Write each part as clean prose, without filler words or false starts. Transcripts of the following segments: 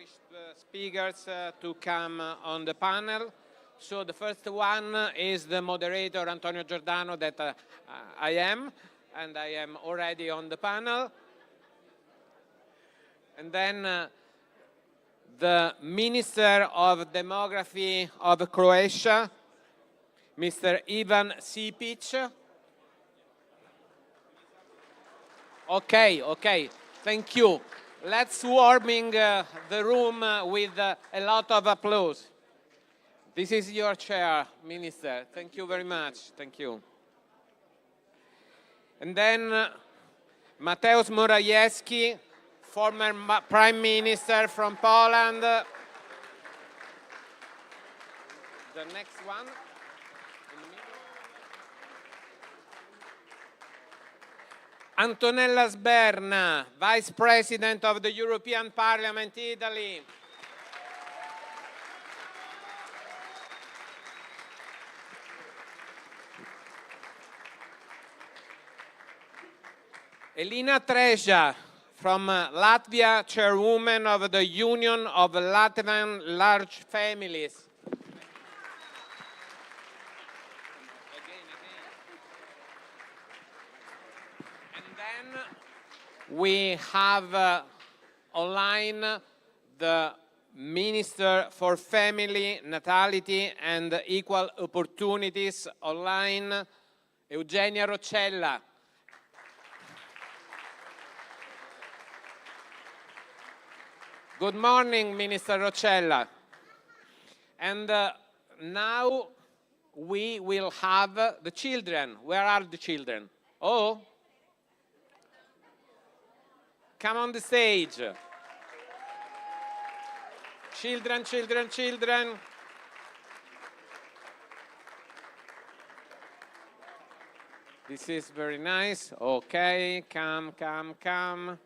distinguished speakers to come on the panel. So the first one is the moderator, Antonio Giordano, that I am, and I am already on the panel. And then the Minister of Demography of Croatia, Mr. Ivan Šipić. Okay, thank you. Let's warming the room with a lot of applause. This is your chair, Minister. Thank you very much. Thank you. And then Mateusz Morawiecki, former Prime Minister from Poland. The next one. Antonella Sberna, Vice President of the European Parliament, Italy. Elina Treija, from Latvia, Chairwoman of the Union of Latvian Large Families. And then we have online the Minister for Family, Natality and Equal Opportunities online, Eugenia Roccella. Good morning, Minister Roccella. And now we will have the children. Where are the children? Oh, come on the stage. Children, children, children. This is very nice. Okay, come, come, come.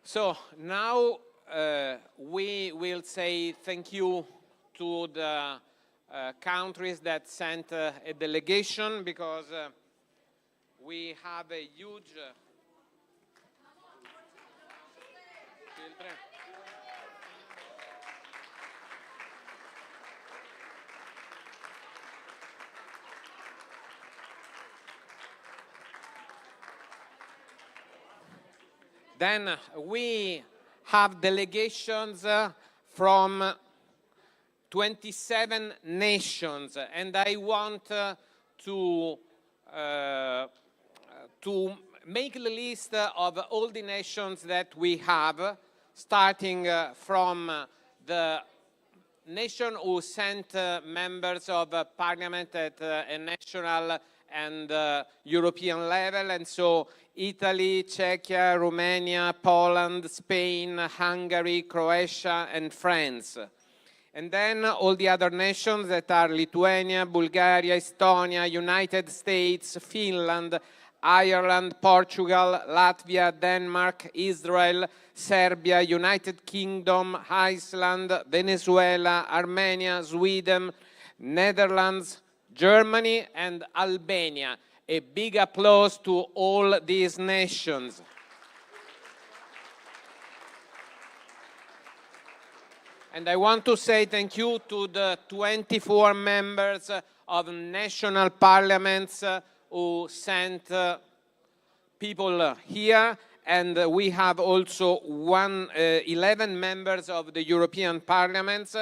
So now we will say thank you to the countries that sent a delegation, because we have a huge children. Then we have delegations from 27 nations, and I want to make the list of all the nations that we have, starting from the nation who sent members of parliament at a national and European level, and so Italy, Czechia, Romania, Poland, Spain, Hungary, Croatia, and France. And then all the other nations that are Lithuania, Bulgaria, Estonia, United States, Finland, Ireland, Portugal, Latvia, Denmark, Israel, Serbia, United Kingdom, Iceland, Venezuela, Armenia, Sweden, Netherlands, Germany, and Albania. A big applause to all these nations. And I want to say thank you to the 24 members of national parliaments who sent people here, and we have also 11 members of the European Parliament,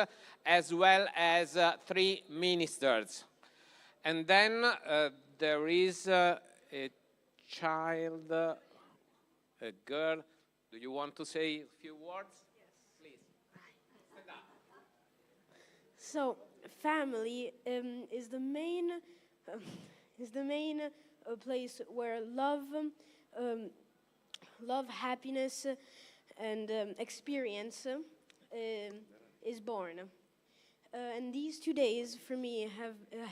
as well as 3 ministers. And then there is a child, a girl. Do you want to say a few words? Yes. Please. Stand up. So, family is the main place where love, happiness, and experience is born. And these 2 days for me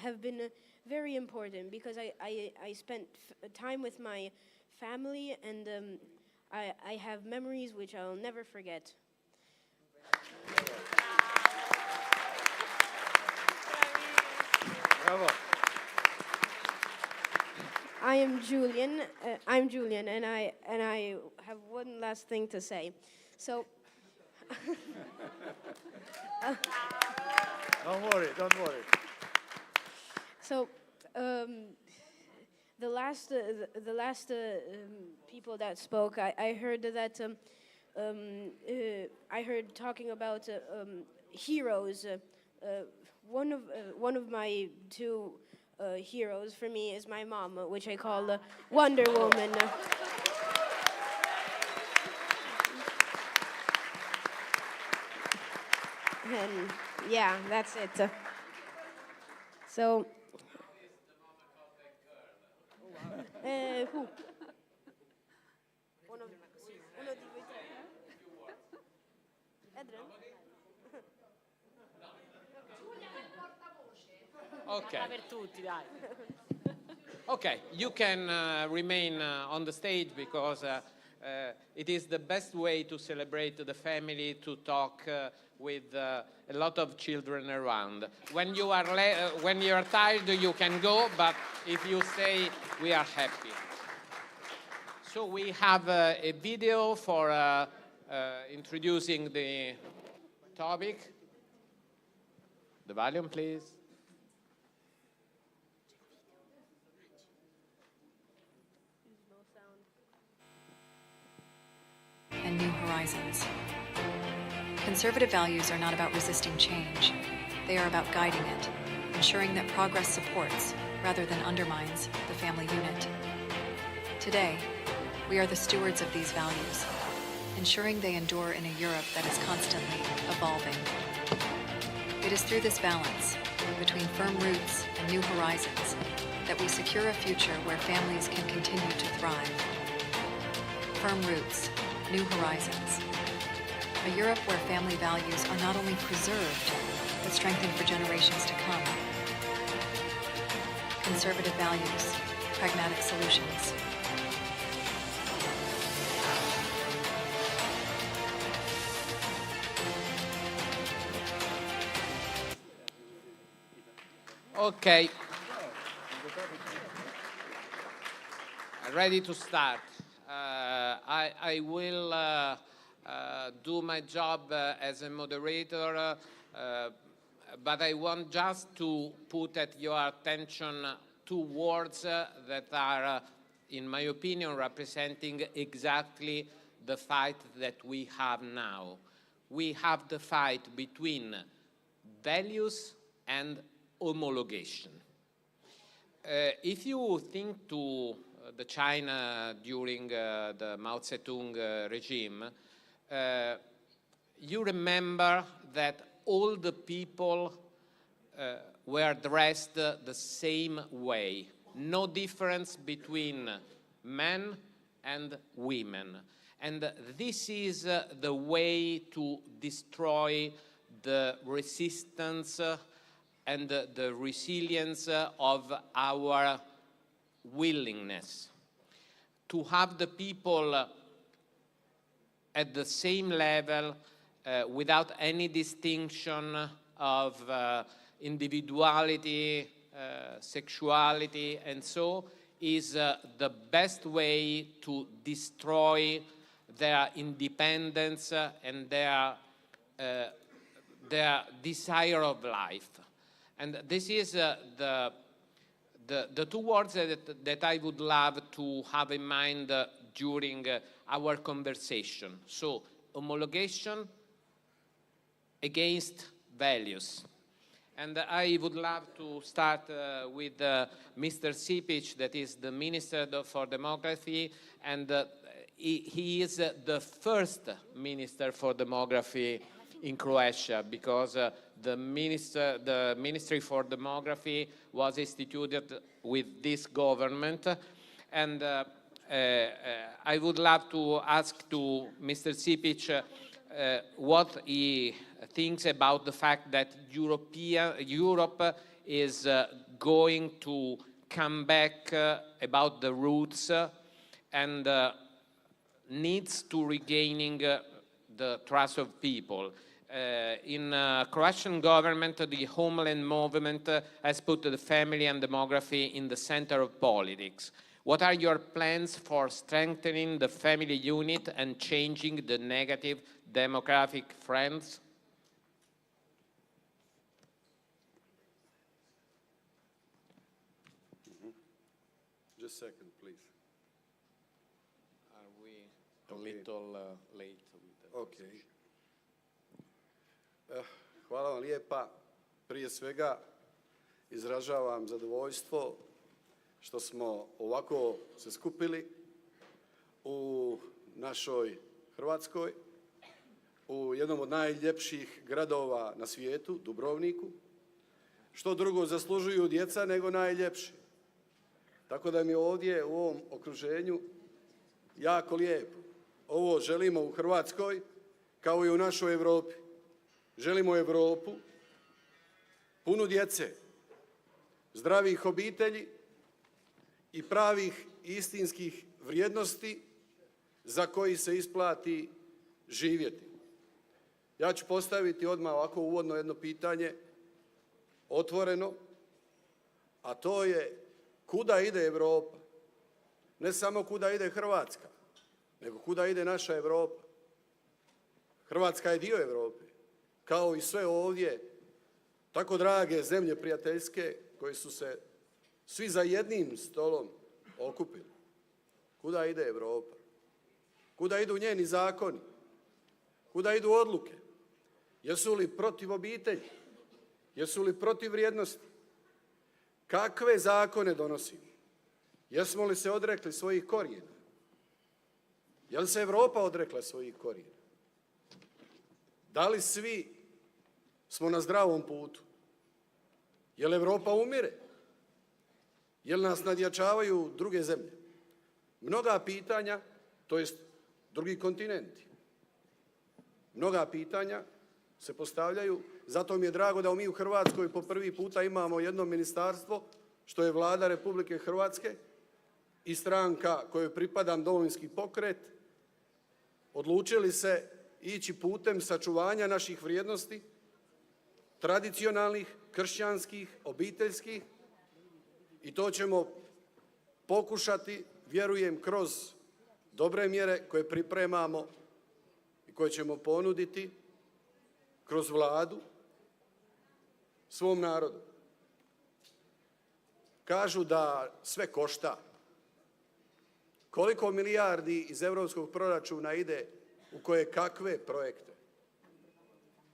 have been very important, because I spent time with my family, and I have memories which I'll never forget. Bravo. I am Julian. I'm Julian, and I have one last thing to say. So. Don't worry. So, the last people that spoke, I heard that I heard talking about heroes. One of my two heroes for me is my mom, which I call Wonder Woman. And yeah, that's it. So. Who? Uno di voi tre. Adrian? Okay. Per tutti, dai. Okay, you can remain on the stage because it is the best way to celebrate the family, to talk with a lot of children around. When you are tired, you can go, but if you stay, we are happy. So we have a video for introducing the topic. The volume, please. And new horizons. Conservative values are not about resisting change. They are about guiding it, ensuring that progress supports, rather than undermines, the family unit. Today, we are the stewards of these values, ensuring they endure in a Europe that is constantly evolving. It is through this balance, between firm roots and new horizons, that we secure a future where families can continue to thrive. Firm roots, new horizons. A Europe where family values are not only preserved, but strengthened for generations to come. Conservative values, pragmatic solutions. Okay. Ready to start. I will do my job as a moderator, but I want just to put at your attention two words that are, in my opinion, representing exactly the fight that we have now. We have the fight between values and homologation. If you think to the China during the Mao Zedong regime, you remember that all the people were dressed the same way. No difference between men and women. And this is the way to destroy the resistance and the resilience of our willingness to have the people at the same level without any distinction of individuality, sexuality, and so is the best way to destroy their independence and their desire of life. And this is the two words that I would love to have in mind during our conversation. So, homologation against values. And I would love to start with Mr. Šipić, that is the Minister for Demography, and he is the first Minister for Demography in Croatia, because the Ministry for Demography was instituted with this government. And I would love to ask to Mr. Šipić what he thinks about the fact that Europe is going to come back about the roots and needs to regaining the trust of people. In Croatian government, the Homeland movement has put the family and demography in the center of politics. What are your plans for strengthening the family unit and changing the negative demographic trends? Just a second, please. Are we a little late with that? Okay. Hvala vam lijepa. Prije svega izražavam zadovoljstvo što smo ovako se skupili u našoj Hrvatskoj, u jednom od najljepših gradova na svijetu, Dubrovniku. Što drugo zaslužuju djeca nego najljepše. Tako da mi ovdje u ovom okruženju jako lijepo. Ovo želimo u Hrvatskoj kao i u našoj Europi. Želimo Europu punu djece, zdravih obitelji i pravih istinskih vrijednosti za koji se isplati živjeti. Ja ću postaviti odmah ovako uvodno jedno pitanje, otvoreno, a to je kuda ide Europa? Ne samo kuda ide Hrvatska, nego kuda ide naša Europa. Hrvatska je dio Europe, kao i sve ovdje tako drage zemlje prijateljske koji su se svi za jednim stolom okupili. Kuda ide Europa? Kuda idu njeni zakoni? Kuda idu odluke? Jesu li protiv obitelji? Jesu li protiv vrijednosti? Kakve zakone donosimo? Jesmo li se odrekli svojih korijena? Je li se Europa odrekla svojih korijena? Da li svi smo na zdravom putu? Je li Europa umire? Je li nas nadjačavaju druge zemlje? Mnoga pitanja, to jest drugi kontinenti. Mnoga pitanja se postavljaju, zato mi je drago da mi u Hrvatskoj po prvi puta imamo jedno ministarstvo, što je Vlada Republike Hrvatske i stranka kojoj pripadam, Domovinski pokret, odlučili se ići putem sačuvanja naših vrijednosti, tradicionalnih, kršćanskih, obiteljskih, i to ćemo pokušati, vjerujem, kroz dobre mjere koje pripremamo i koje ćemo ponuditi kroz Vladu svom narodu. Kažu da sve košta. Koliko milijardi iz europskog proračuna ide u koje kakve projekte?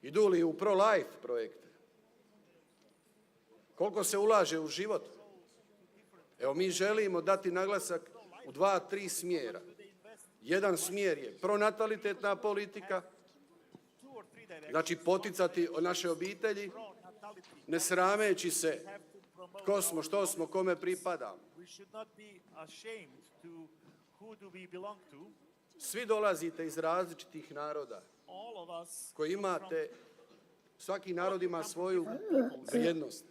Idu li u pro-life projekte? Koliko se ulaže u život? Evo, mi želimo dati naglasak u 2-3 smjera. Jedan smjer je pronatalitetna politika, znači poticati naše obitelji, ne srameći se tko smo, što smo, kome pripadamo. Svi dolazite iz različitih naroda koji imate, svaki narod ima svoju vrijednost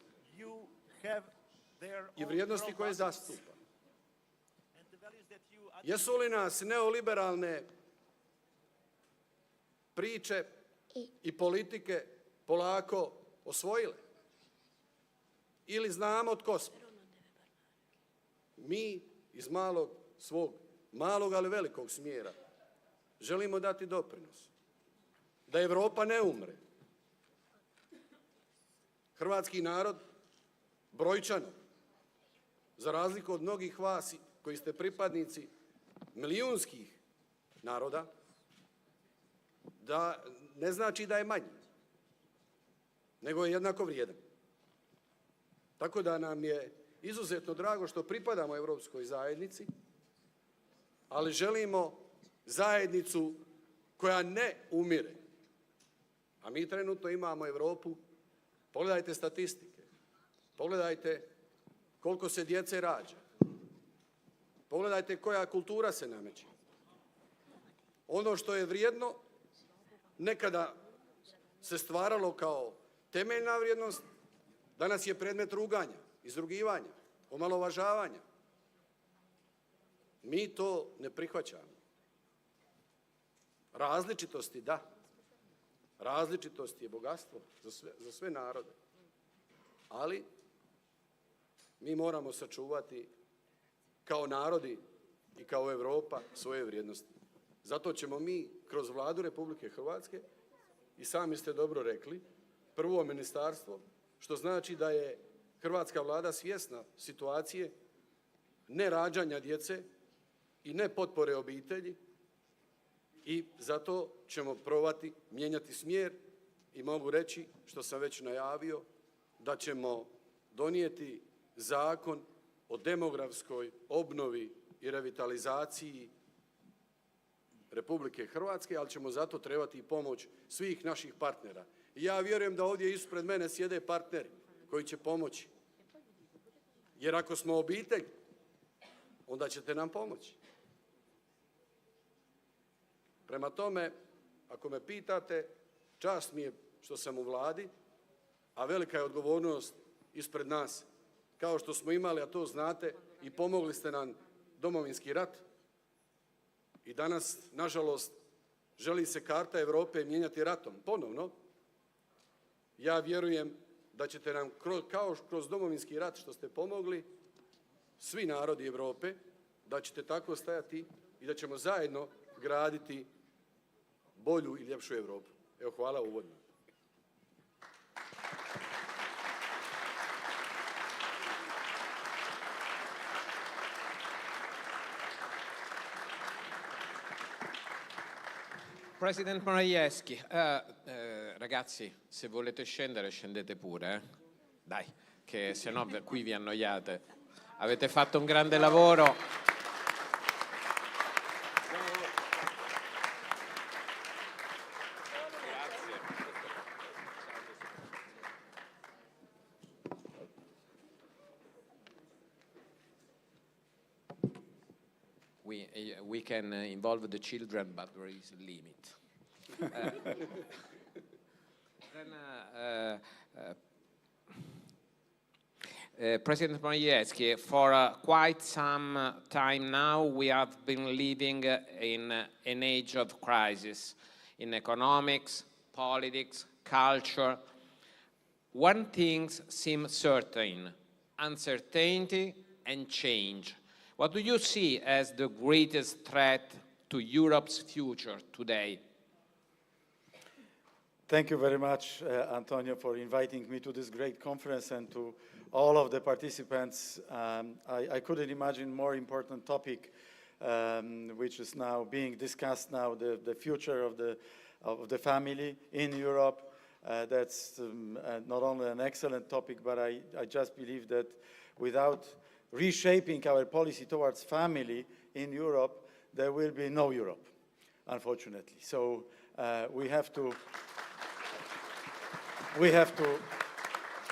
i vrijednosti koje zastupa. Jesu li nas neoliberalne priče i politike polako osvojile? Ili znamo tko smo? Mi iz svog malog ali velikog smjera želimo dati doprinos da Europa ne umre. Hrvatski narod brojčano, za razliku od mnogih vas koji ste pripadnici milijunskih naroda, da ne znači da je manji, nego je jednako vrijedan. Tako da nam je izuzetno drago što pripadamo Europskoj zajednici, ali želimo zajednicu koja ne umire. A mi trenutno imamo Europu, pogledajte statistike, pogledajte koliko se djece rađa, pogledajte koja kultura se nameće. Ono što je vrijedno nekada se stvaralo kao temeljna vrijednost, danas je predmet ruganja, izrugivanja, omalovažavanja. Mi to ne prihvaćamo. Različitosti, da. Različitost je bogatstvo za sve narode. Ali mi moramo sačuvati kao narodi i kao Europa svoje vrijednosti. Zato ćemo mi kroz Vladu Republike Hrvatske, i sami ste dobro rekli, prvo ministarstvo, što znači da je hrvatska Vlada svjesna situacije ne rađanja djece i ne potpore obitelji, i zato ćemo probati mijenjati smjer i mogu reći, što sam već najavio, da ćemo donijeti zakon o demografskoj obnovi i revitalizaciji Republike Hrvatske, ali ćemo zato trebati i pomoć svih naših partnera. I ja vjerujem da ovdje ispred mene sjede partneri koji će pomoći. Jer ako smo obitelj, onda ćete nam pomoći. Prema tome, ako me pitate, čast mi je što sam u Vladi, a velika je odgovornost ispred nas. Kao što smo imali, a to znate, i pomogli ste nam Domovinski rat. I danas, nažalost, želi se karta Europe mijenjati ratom. Ponovno, ja vjerujem da ćete nam, kao kroz Domovinski rat što ste pomogli, svi narodi Europe, da ćete tako stajati i da ćemo zajedno graditi bolju i ljepšu Europu. Evo, hvala uvodno. President Morawiecki, ragazzi, se volete scendere, scendete pure, eh? Dai, che se no qui vi annoiate. Avete fatto un grande lavoro. We can involve the children, but there is a limit. President Morawiecki, for quite some time now, we have been living in an age of crisis in economics, politics, culture. One thing seems certain: uncertainty and change. What do you see as the greatest threat to Europe's future today? Thank you very much, Antonio, for inviting me to this great conference, and to all of the participants. I couldn't imagine more important topic, which is now being discussed now, the future of the family in Europe. That's not only an excellent topic, but I just believe that without reshaping our policy towards family in Europe, there will be no Europe, unfortunately. So we have to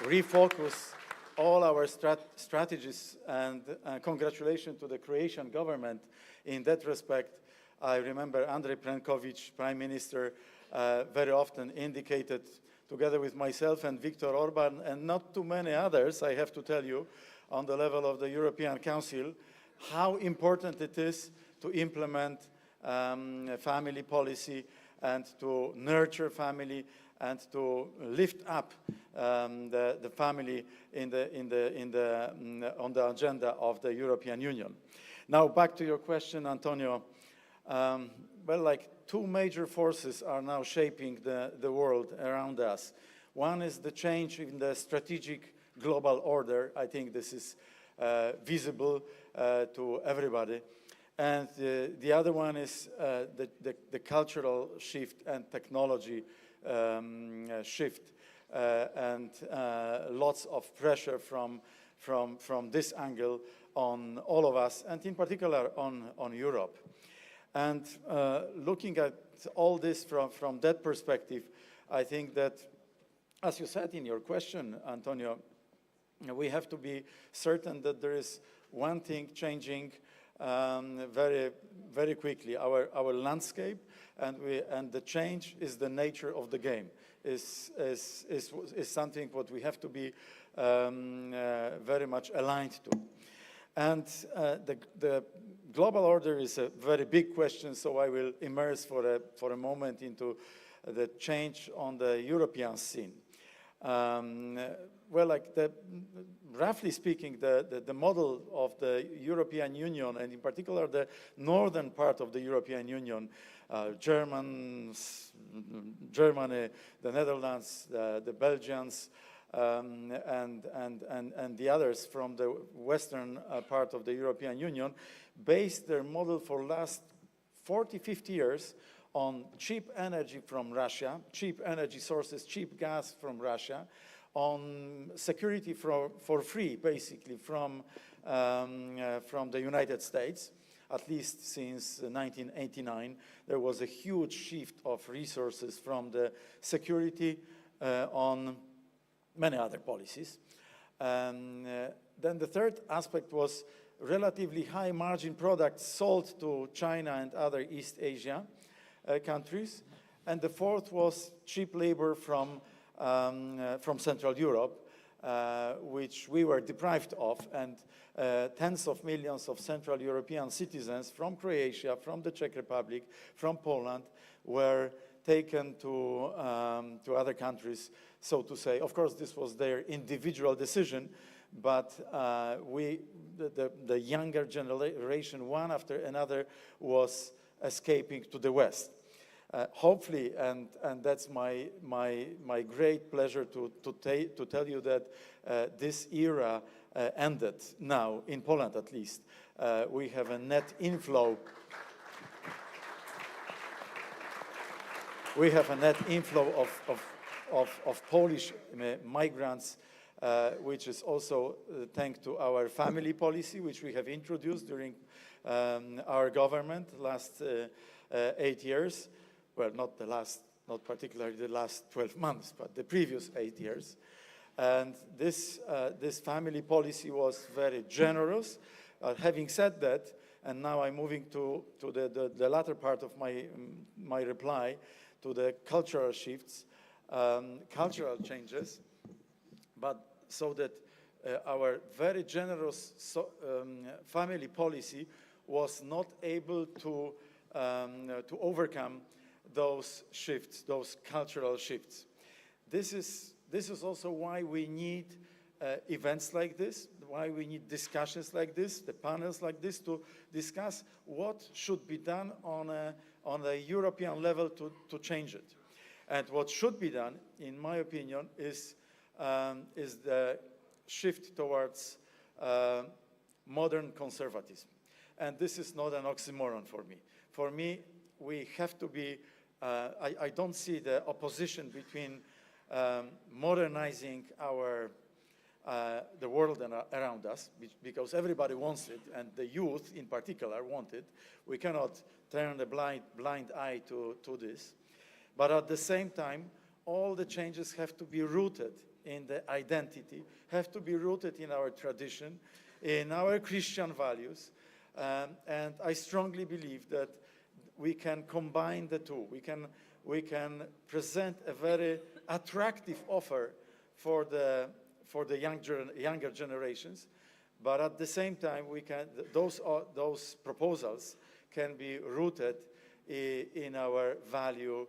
refocus all our strategies, and congratulations to the Croatian government in that respect. I remember Andrej Plenković, Prime Minister, very often indicated, together with myself and Viktor Orban, and not too many others, I have to tell you, on the level of the European Council, how important it is to implement family policy and to nurture family and to lift up the family on the agenda of the European Union. Now, back to your question, Antonio. Well, like, two major forces are now shaping the world around us. One is the change in the strategic global order. I think this is visible to everybody. And the other one is the cultural shift and technology shift, and lots of pressure from this angle on all of us, and in particular on Europe. And looking at all this from that perspective, I think that, as you said in your question, Antonio, we have to be certain that there is one thing changing very, very quickly, our landscape, and the change is the nature of the game, is something what we have to be very much aligned to. And the global order is a very big question, so I will immerse for a moment into the change on the European scene. well, like roughly speaking, the model of the European Union, and in particular the northern part of the European Union, Germany, the Netherlands, the Belgians, and the others from the western part of the European Union, based their model for last 40, 50 years on cheap energy from Russia, cheap energy sources, cheap gas from Russia, on security for free, basically, from the United States. At least since 1989, there was a huge shift of resources from the security on many other policies. Then the third aspect was relatively high margin products sold to China and other East Asia countries. And the fourth was cheap labor from Central Europe, which we were deprived of, and tens of millions of Central European citizens from Croatia, from the Czech Republic, from Poland, were taken to other countries, so to say. Of course, this was their individual decision, but the younger generation, one after another, was escaping to the West. Hopefully, and that's my great pleasure to tell you that this era ended now, in Poland at least. We have a net inflow. We have a net inflow of Polish migrants, which is also thanks to our family policy, which we have introduced during our government last 8 years. Well, not particularly the last 12 months, but the previous 8 years. And this family policy was very generous. Having said that, and now I'm moving to the latter part of my reply, to the cultural shifts, cultural changes, but so that our very generous family policy was not able to overcome those shifts, those cultural shifts. This is also why we need events like this, why we need discussions like this, the panels like this, to discuss what should be done on a European level to change it. And what should be done, in my opinion, is the shift towards modern conservatism. And this is not an oxymoron for me. For me, we have to be, I don't see the opposition between modernizing the world around us, because everybody wants it, and the youth in particular want it. We cannot turn a blind eye to this. But at the same time, all the changes have to be rooted in the identity, have to be rooted in our tradition, in our Christian values. And I strongly believe that we can combine the two. We can present a very attractive offer for the younger generations, but at the same time, those proposals can be rooted in our values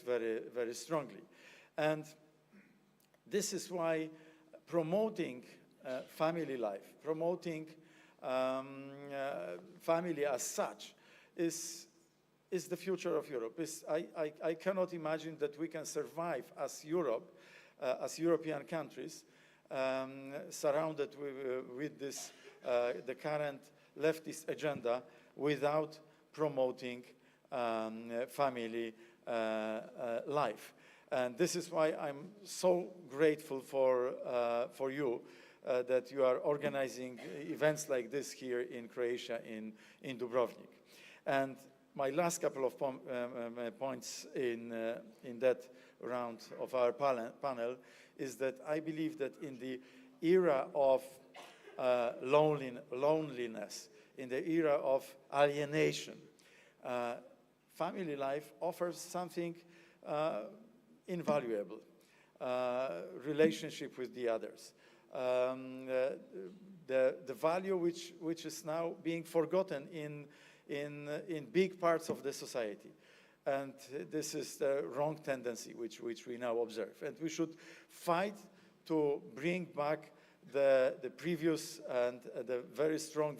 very, very strongly. And this is why promoting family life, promoting family as such, is the future of Europe. I cannot imagine that we can survive as Europe, as European countries, surrounded with this, the current leftist agenda, without promoting family life. And this is why I'm so grateful for you, that you are organizing events like this here in Croatia, in Dubrovnik. And my last couple of points in that round of our panel is that I believe that in the era of loneliness, in the era of alienation, family life offers something invaluable, relationship with the others. The value which is now being forgotten in big parts of the society. And this is the wrong tendency which we now observe. And we should fight to bring back the previous and the very strong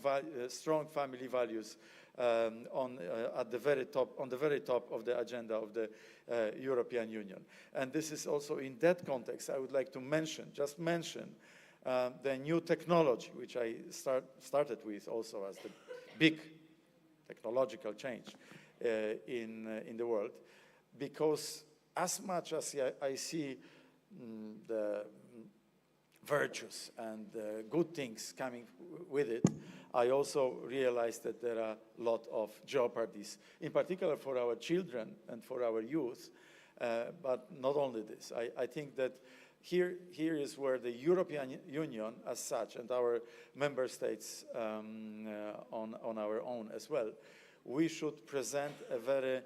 family values on the very top of the agenda of the European Union. And this is also in that context I would like to mention the new technology, which I started with also as the big technological change in the world, because as much as I see the virtues and good things coming with it, I also realize that there are a lot of jeopardies, in particular for our children and for our youth, but not only this. I think that here is where the European Union as such, and our member states on our own as well, we should present a very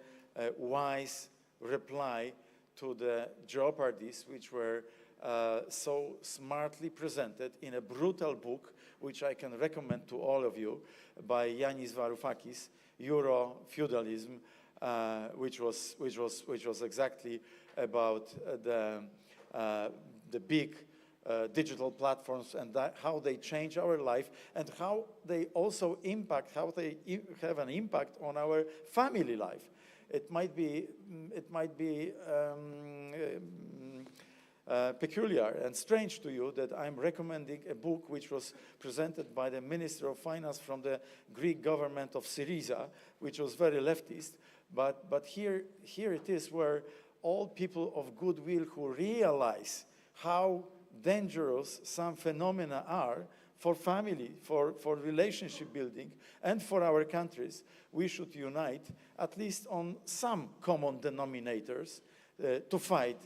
wise reply to the jeopardies which were so smartly presented in a brutal book, which I can recommend to all of you, by Yanis Varoufakis, Euro Feudalism, which was exactly about the big digital platforms and how they change our life, and how they also have an impact on our family life. It might be peculiar and strange to you that I'm recommending a book which was presented by the Minister of Finance from the Greek government of Syriza, which was very leftist, but here it is where all people of goodwill who realize how dangerous some phenomena are for family, for relationship building, and for our countries, we should unite at least on some common denominators to fight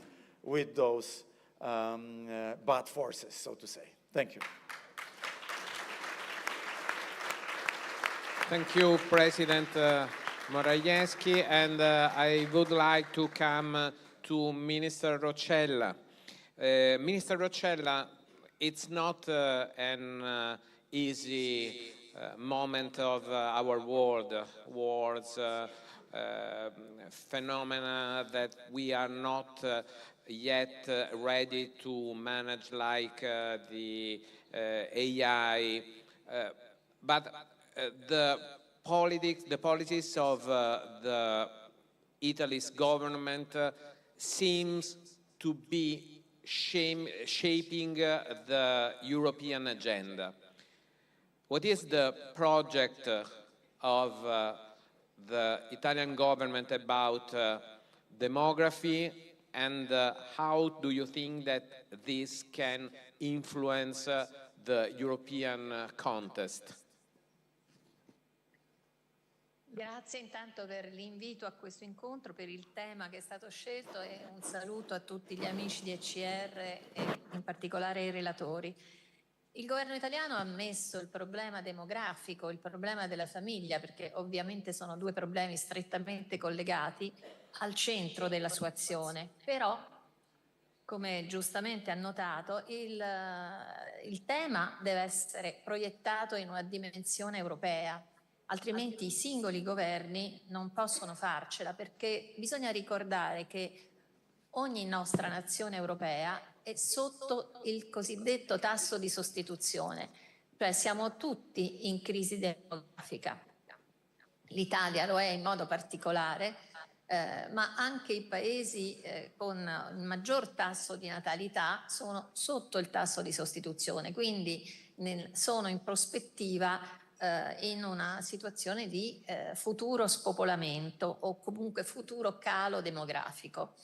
with those bad forces, so to say. Thank you. Thank you, President Morawiecki, and I would like to come to Minister Roccella. Minister Roccella, it's not an easy moment of our world, wars, phenomena that we are not yet ready to manage, like the AI, but the policies of the Italy's government seems to be shaping the European agenda. What is the project of the Italian government about demography, and how do you think that this can influence the European context? Grazie intanto per l'invito a questo incontro, per il tema che è stato scelto, e un saluto a tutti gli amici di ECR e in particolare ai relatori. Il governo italiano ha messo il problema demografico, il problema della famiglia, perché ovviamente sono due problemi strettamente collegati, al centro della sua azione. Però, come giustamente ha notato, il tema deve essere proiettato in una dimensione europea. Altrimenti i singoli governi non possono farcela, perché bisogna ricordare che ogni nostra nazione europea è sotto il cosiddetto tasso di sostituzione, cioè siamo tutti in crisi demografica. L'Italia lo è in modo particolare, ma anche i paesi con il maggior tasso di natalità sono sotto il tasso di sostituzione, quindi sono in prospettiva in una situazione di futuro spopolamento o comunque futuro calo demografico.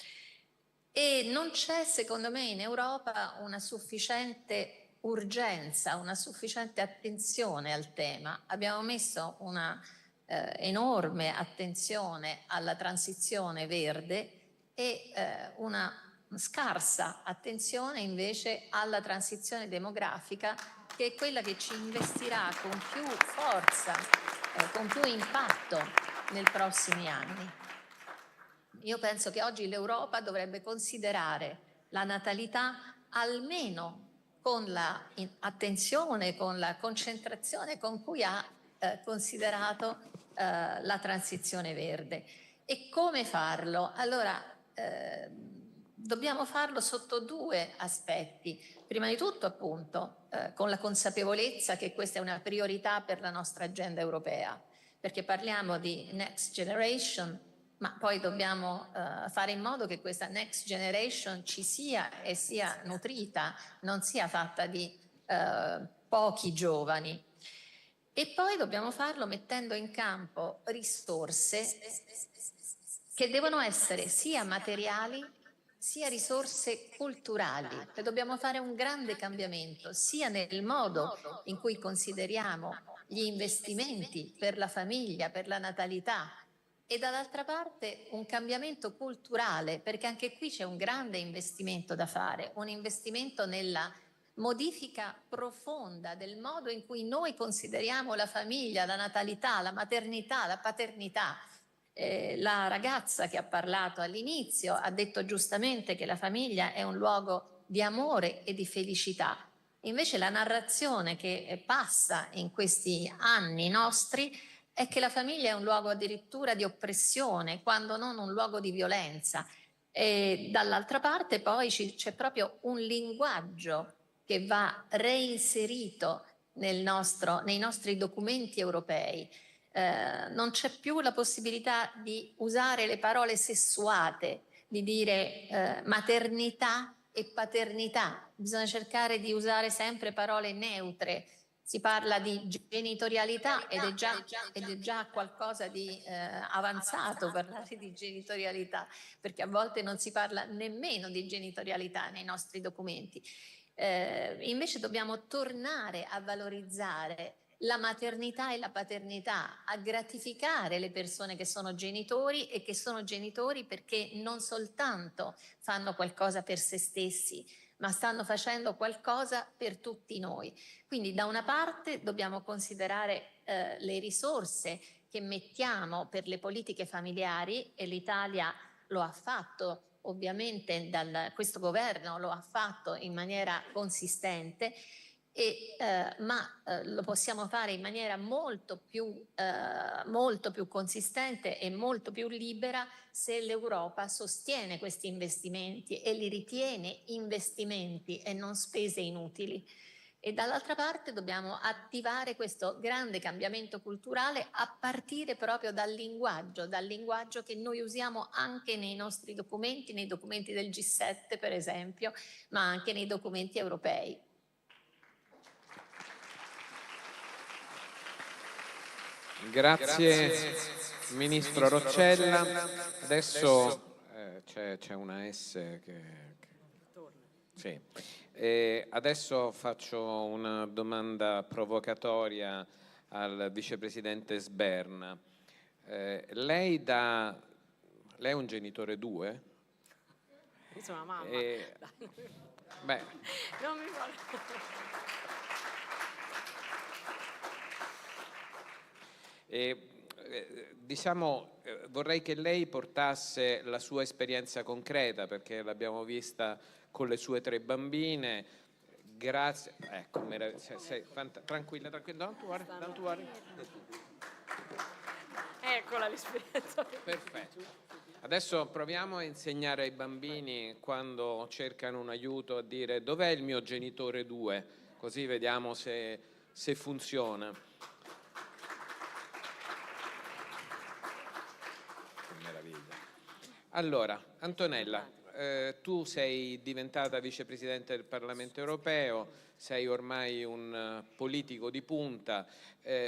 E non c'è, secondo me, in Europa una sufficiente urgenza, una sufficiente attenzione al tema. Abbiamo messo una enorme attenzione alla transizione verde e una scarsa attenzione invece alla transizione demografica, che è quella che ci investirà con più forza, con più impatto nei prossimi anni. Io penso che oggi l'Europa dovrebbe considerare la natalità almeno con l'attenzione, con la concentrazione con cui ha considerato la transizione verde. E come farlo? Allora, dobbiamo farlo sotto due aspetti. Prima di tutto, appunto, con la consapevolezza che questa è una priorità per la nostra agenda europea, perché parliamo di next generation, ma poi dobbiamo fare in modo che questa next generation ci sia e sia nutrita, non sia fatta di pochi giovani. E poi dobbiamo farlo mettendo in campo risorse che devono essere sia materiali sia risorse culturali. Cioè, dobbiamo fare un grande cambiamento sia nel modo in cui consideriamo gli investimenti per la famiglia, per la natalità, e dall'altra parte un cambiamento culturale, perché anche qui c'è un grande investimento da fare, un investimento nella modifica profonda del modo in cui noi consideriamo la famiglia, la natalità, la maternità, la paternità. La ragazza che ha parlato all'inizio ha detto giustamente che la famiglia è un luogo di amore e di felicità. Invece la narrazione che passa in questi anni nostri è che la famiglia è un luogo addirittura di oppressione, quando non un luogo di violenza. E dall'altra parte poi c'è proprio un linguaggio che va reinserito nei nostri documenti europei. Non c'è più la possibilità di usare le parole sessuate, di dire maternità e paternità. Bisogna cercare di usare sempre parole neutre. Si parla di genitorialità ed è già qualcosa di avanzato parlare di genitorialità, perché a volte non si parla nemmeno di genitorialità nei nostri documenti. Invece dobbiamo tornare a valorizzare la maternità e la paternità, a gratificare le persone che sono genitori e che sono genitori perché non soltanto fanno qualcosa per se stessi, ma stanno facendo qualcosa per tutti noi. Quindi da una parte dobbiamo considerare le risorse che mettiamo per le politiche familiari, e l'Italia lo ha fatto ovviamente, questo governo lo ha fatto in maniera consistente, ma lo possiamo fare in maniera molto più consistente e molto più libera se l'Europa sostiene questi investimenti e li ritiene investimenti e non spese inutili. E dall'altra parte dobbiamo attivare questo grande cambiamento culturale a partire proprio dal linguaggio che noi usiamo anche nei nostri documenti, nei documenti del G7 per esempio, ma anche nei documenti europei. Grazie Ministro Roccella. Adesso c'è una S che... Sì. Adesso faccio una domanda provocatoria al vicepresidente Sberna. Lei è un genitore 2? Io sono una mamma. Beh. Non mi vuole. Diciamo, vorrei che lei portasse la sua esperienza concreta, perché l'abbiamo vista con le sue 3 bambine. Grazie. Ecco, tranquilla, don't worry. Eccola l'esperienza. Perfetto. Adesso proviamo a insegnare ai bambini, quando cercano un aiuto, a dire: dov'è il mio genitore 2? Così vediamo se funziona. Allora, Antonella, tu sei diventata vicepresidente del Parlamento europeo, sei ormai un politico di punta,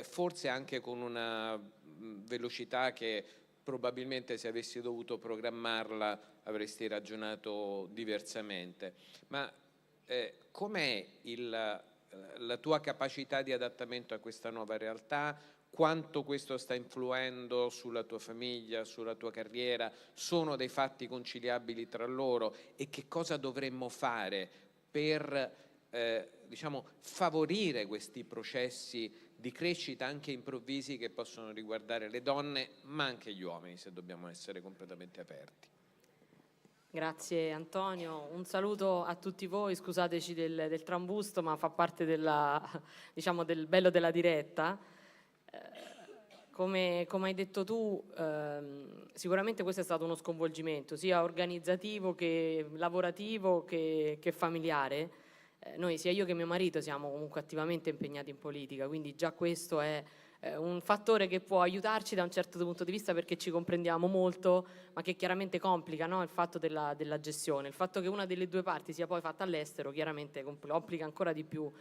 forse anche con una velocità che probabilmente, se avessi dovuto programmarla, avresti ragionato diversamente. Ma com'è la tua capacità di adattamento a questa nuova realtà? Quanto questo sta influendo sulla tua famiglia, sulla tua carriera? Sono dei fatti conciliabili tra loro? E che cosa dovremmo fare per favorire questi processi di crescita anche improvvisi che possono riguardare le donne ma anche gli uomini, se dobbiamo essere completamente aperti? Grazie Antonio, un saluto a tutti voi, scusateci del trambusto, ma fa parte del bello della diretta. come hai detto tu, sicuramente questo è stato uno sconvolgimento, sia organizzativo che lavorativo che familiare. Noi, sia io che mio marito, siamo comunque attivamente impegnati in politica, quindi già questo è un fattore che può aiutarci da un certo punto di vista, perché ci comprendiamo molto, ma che chiaramente complica, no, il fatto della gestione. Il fatto che una delle due parti sia poi fatta all'estero chiaramente complica ancora di più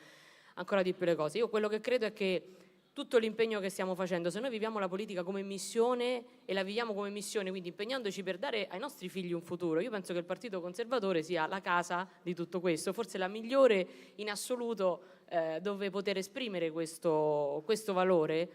le cose. Io quello che credo è che tutto l'impegno che stiamo facendo, se noi viviamo la politica come missione e la viviamo come missione, quindi impegnandoci per dare ai nostri figli un futuro, io penso che il Partito Conservatore sia la casa di tutto questo, forse la migliore in assoluto dove poter esprimere questo valore.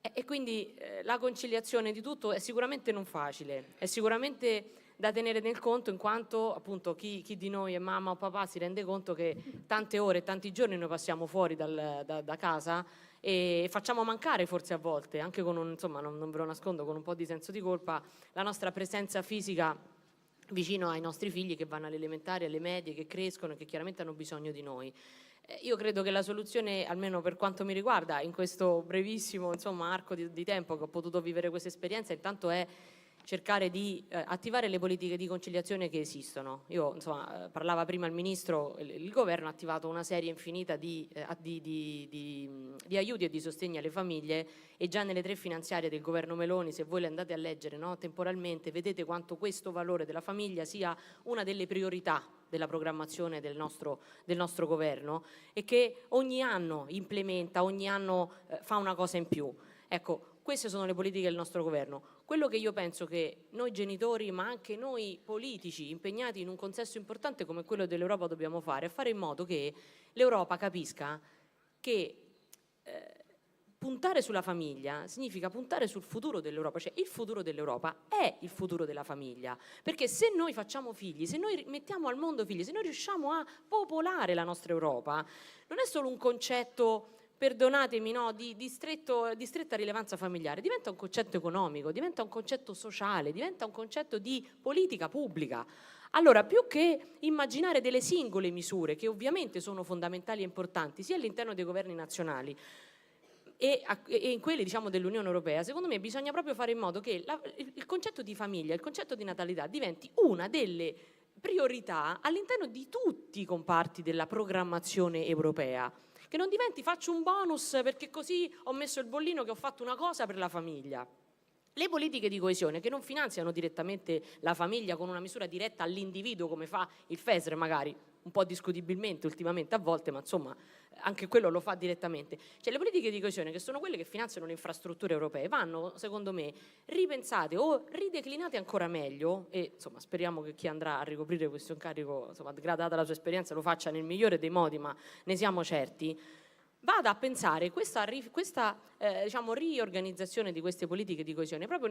E quindi la conciliazione di tutto è sicuramente non facile, è sicuramente da tenere nel conto, in quanto appunto chi di noi è mamma o papà si rende conto che tante ore e tanti giorni noi passiamo fuori da casa e facciamo mancare forse a volte, anche con insomma, non ve lo nascondo, con un po' di senso di colpa, la nostra presenza fisica vicino ai nostri figli che vanno alle elementari, alle medie, che crescono e che chiaramente hanno bisogno di noi. Io credo che la soluzione, almeno per quanto mi riguarda, in questo brevissimo arco di tempo che ho potuto vivere questa esperienza, intanto è cercare di attivare le politiche di conciliazione che esistono. Io, parlava prima il Ministro, il Governo ha attivato una serie infinita di aiuti e di sostegni alle famiglie, e già nelle 3 finanziarie del Governo Meloni, se voi le andate a leggere, no, temporalmente, vedete quanto questo valore della famiglia sia una delle priorità della programmazione del nostro governo, e che ogni anno implementa, ogni anno fa una cosa in più. Ecco, queste sono le politiche del nostro governo. Quello che io penso che noi genitori, ma anche noi politici impegnati in un contesto importante come quello dell'Europa dobbiamo fare, è fare in modo che l'Europa capisca che puntare sulla famiglia significa puntare sul futuro dell'Europa, cioè il futuro dell'Europa è il futuro della famiglia, perché se noi facciamo figli, se noi mettiamo al mondo figli, se noi riusciamo a popolare la nostra Europa, non è solo un concetto, perdonatemi, no, di stretta rilevanza familiare, diventa un concetto economico, diventa un concetto sociale, diventa un concetto di politica pubblica. Allora, più che immaginare delle singole misure, che ovviamente sono fondamentali e importanti, sia all'interno dei governi nazionali e in quelli dell'Unione Europea, secondo me bisogna proprio fare in modo che il concetto di famiglia, il concetto di natalità diventi una delle priorità all'interno di tutti i comparti della programmazione europea, che non diventi faccio un bonus perché così ho messo il bollino che ho fatto una cosa per la famiglia. Le politiche di coesione che non finanziano direttamente la famiglia con una misura diretta all'individuo come fa il FESR, magari un po' discutibilmente ultimamente a volte, ma insomma anche quello lo fa direttamente. Cioè le politiche di coesione, che sono quelle che finanziano le infrastrutture europee, vanno secondo me ripensate o rideclinate ancora meglio, e insomma speriamo che chi andrà a ricoprire questo incarico, data la sua esperienza, lo faccia nel migliore dei modi, ma ne siamo certi. Vada a pensare questa riorganizzazione di queste politiche di coesione proprio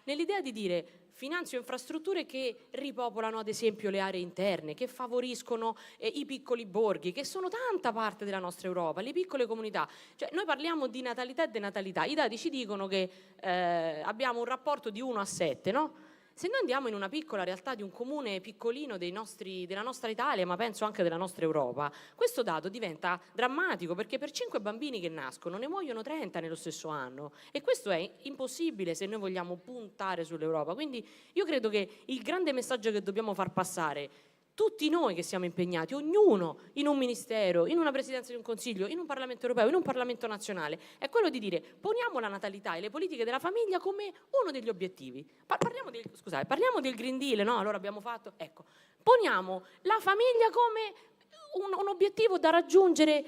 nell'idea di dire finanzio infrastrutture che ripopolano ad esempio le aree interne, che favoriscono i piccoli borghi, che sono tanta parte della nostra Europa, le piccole comunità. Cioè, noi parliamo di natalità e denatalità, i dati ci dicono che abbiamo un rapporto di 1 a 7, no? Se noi andiamo in una piccola realtà di un comune piccolino della nostra Italia, ma penso anche della nostra Europa, questo dato diventa drammatico, perché per 5 bambini che nascono ne muoiono 30 nello stesso anno, e questo è impossibile se noi vogliamo puntare sull'Europa. Quindi io credo che il grande messaggio che dobbiamo far passare, tutti noi che siamo impegnati, ognuno in un ministero, in una presidenza di un consiglio, in un Parlamento europeo, in un Parlamento nazionale, è quello di dire poniamo la natalità e le politiche della famiglia come uno degli obiettivi. Parliamo del Green Deal, no? Allora abbiamo fatto, ecco, poniamo la famiglia come un obiettivo da raggiungere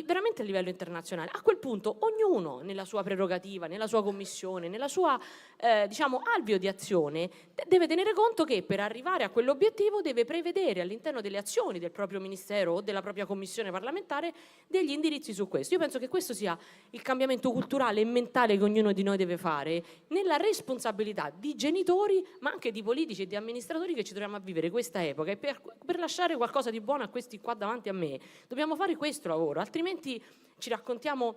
veramente a livello internazionale. A quel punto ognuno nella sua prerogativa, nella sua commissione, nella sua alveo di azione deve tenere conto che per arrivare a quell'obiettivo deve prevedere all'interno delle azioni del proprio ministero o della propria commissione parlamentare degli indirizzi su questo. Io penso che questo sia il cambiamento culturale e mentale che ognuno di noi deve fare nella responsabilità di genitori, ma anche di politici e di amministratori che ci troviamo a vivere questa epoca, e per lasciare qualcosa di buono a questi qua davanti a me dobbiamo fare questo lavoro, altrimenti ci raccontiamo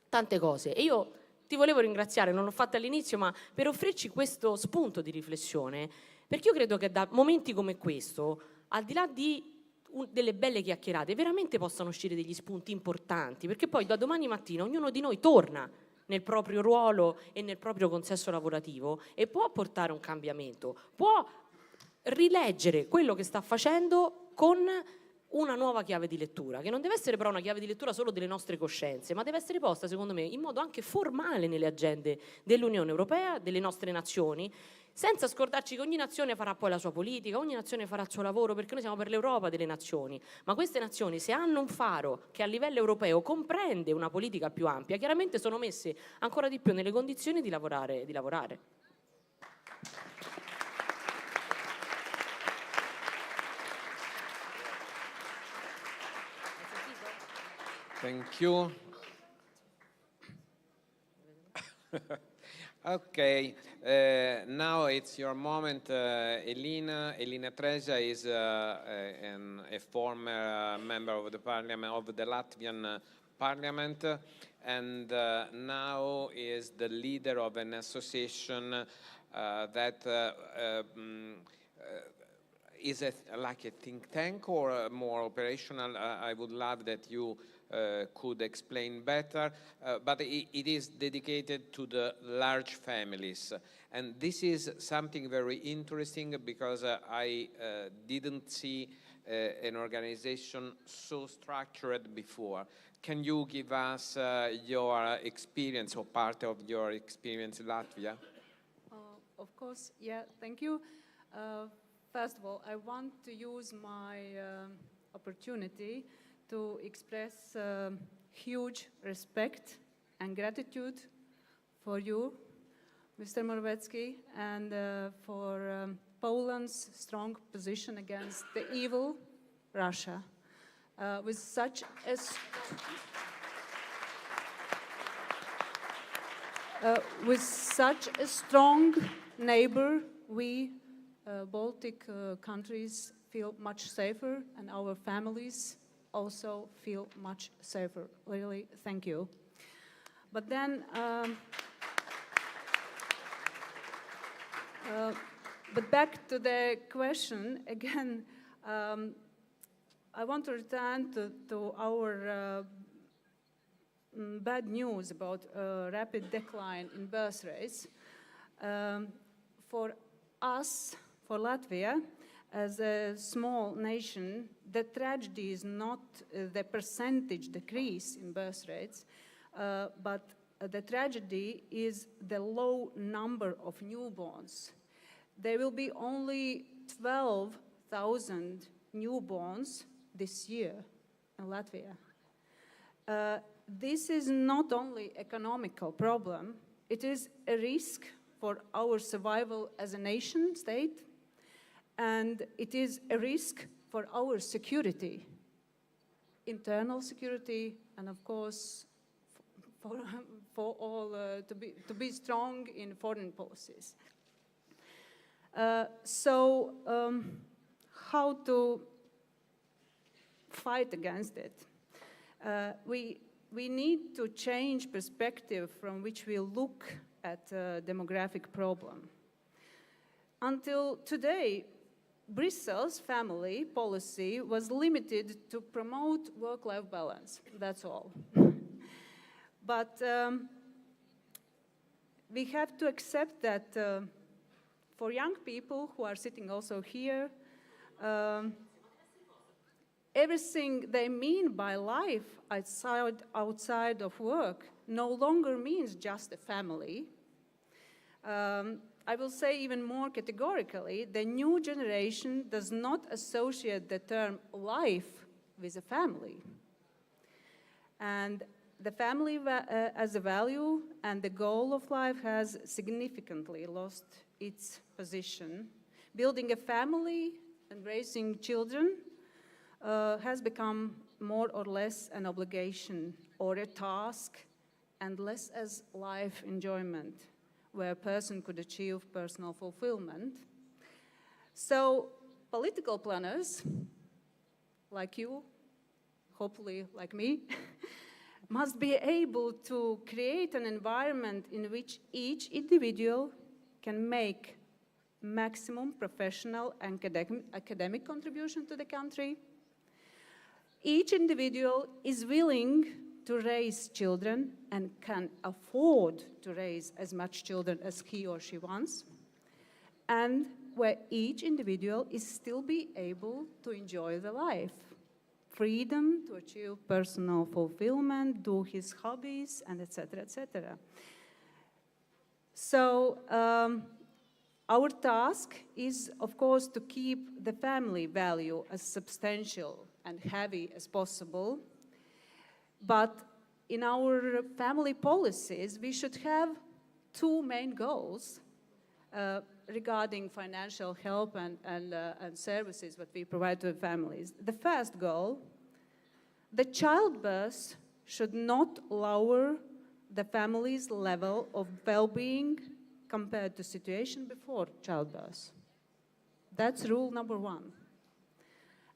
tante cose. E io ti volevo ringraziare, non l'ho fatto all'inizio, ma per offrirci questo spunto di riflessione, perché io credo che da momenti come questo, al di là delle belle chiacchierate, veramente possano uscire degli spunti importanti, perché poi da domani mattina ognuno di noi torna nel proprio ruolo e nel proprio consesso lavorativo e può portare un cambiamento, può rileggere quello che sta facendo con una nuova chiave di lettura, che non deve essere però una chiave di lettura solo delle nostre coscienze, ma deve essere posta, secondo me, in modo anche formale nelle agende dell'Unione Europea, delle nostre nazioni, senza scordarci che ogni nazione farà poi la sua politica, ogni nazione farà il suo lavoro, perché noi siamo per l'Europa delle nazioni, ma queste nazioni, se hanno un faro che a livello europeo comprende una politica più ampia, chiaramente sono messe ancora di più nelle condizioni di lavorare. Thank you. Okay, now it's your moment, Elina. Elina Treija is a former member of the parliament, of the Latvian parliament, and now is the leader of an association that is like a think tank or more operational. I would love that you could explain better, but it is dedicated to the large families. And this is something very interesting because I didn't see an organization so structured before. Can you give us your experience or part of your experience in Latvia? Of course, yeah, thank you. First of all, I want to use my opportunity to express huge respect and gratitude for you, Mr. Morawiecki, and for Poland's strong position against the evil Russia. With such a strong neighbor, we Baltic countries feel much safer, and our families also feel much safer. Really, thank you. But then, but back to the question again. I want to return to our bad news about rapid decline in birth rates. For us, for Latvia, as a small nation, the tragedy is not the percentage decrease in birth rates, but the tragedy is the low number of newborns. There will be only 12,000 newborns this year in Latvia. This is not only an economical problem, it is a risk for our survival as a nation state, and it is a risk for our security, internal security, and of course, for all to be strong in foreign policies. So, how to fight against it? We need to change perspective from which we look at a demographic problem. Until today, Brussels' family policy was limited to promote work-life balance, that's all. But we have to accept that for young people who are sitting also here, everything they mean by life outside of work no longer means just a family. I will say even more categorically, the new generation does not associate the term life with a family. And the family as a value and the goal of life has significantly lost its position. Building a family and raising children has become more or less an obligation or a task, and less as life enjoyment, where a person could achieve personal fulfillment. So political planners, like you, hopefully like me, must be able to create an environment in which each individual can make maximum professional and academic contribution to the country. Each individual is willing to raise children and can afford to raise as much children as he or she wants, and where each individual is still be able to enjoy the life. Freedom to achieve personal fulfillment, do his hobbies, and etc., etc. So our task is, of course, to keep the family value as substantial and heavy as possible. But in our family policies, we should have two main goals regarding financial help and services that we provide to the families. The first goal, the childbirth should not lower the family's level of well-being compared to situation before childbirth. That's rule number one.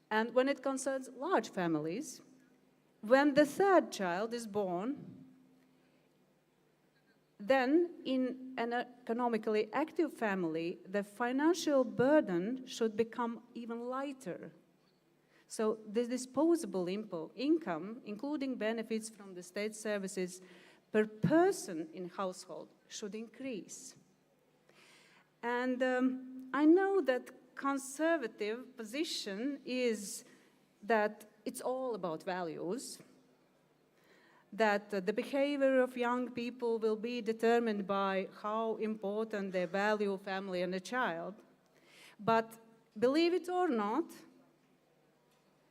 And when it concerns large families, when the third child is born, then in an economically active family, the financial burden should become even lighter. So the disposable income, including benefits from the state services per person in household, should increase. And I know that conservative position is that it's all about values, that the behavior of young people will be determined by how important they value family and a child. But believe it or not,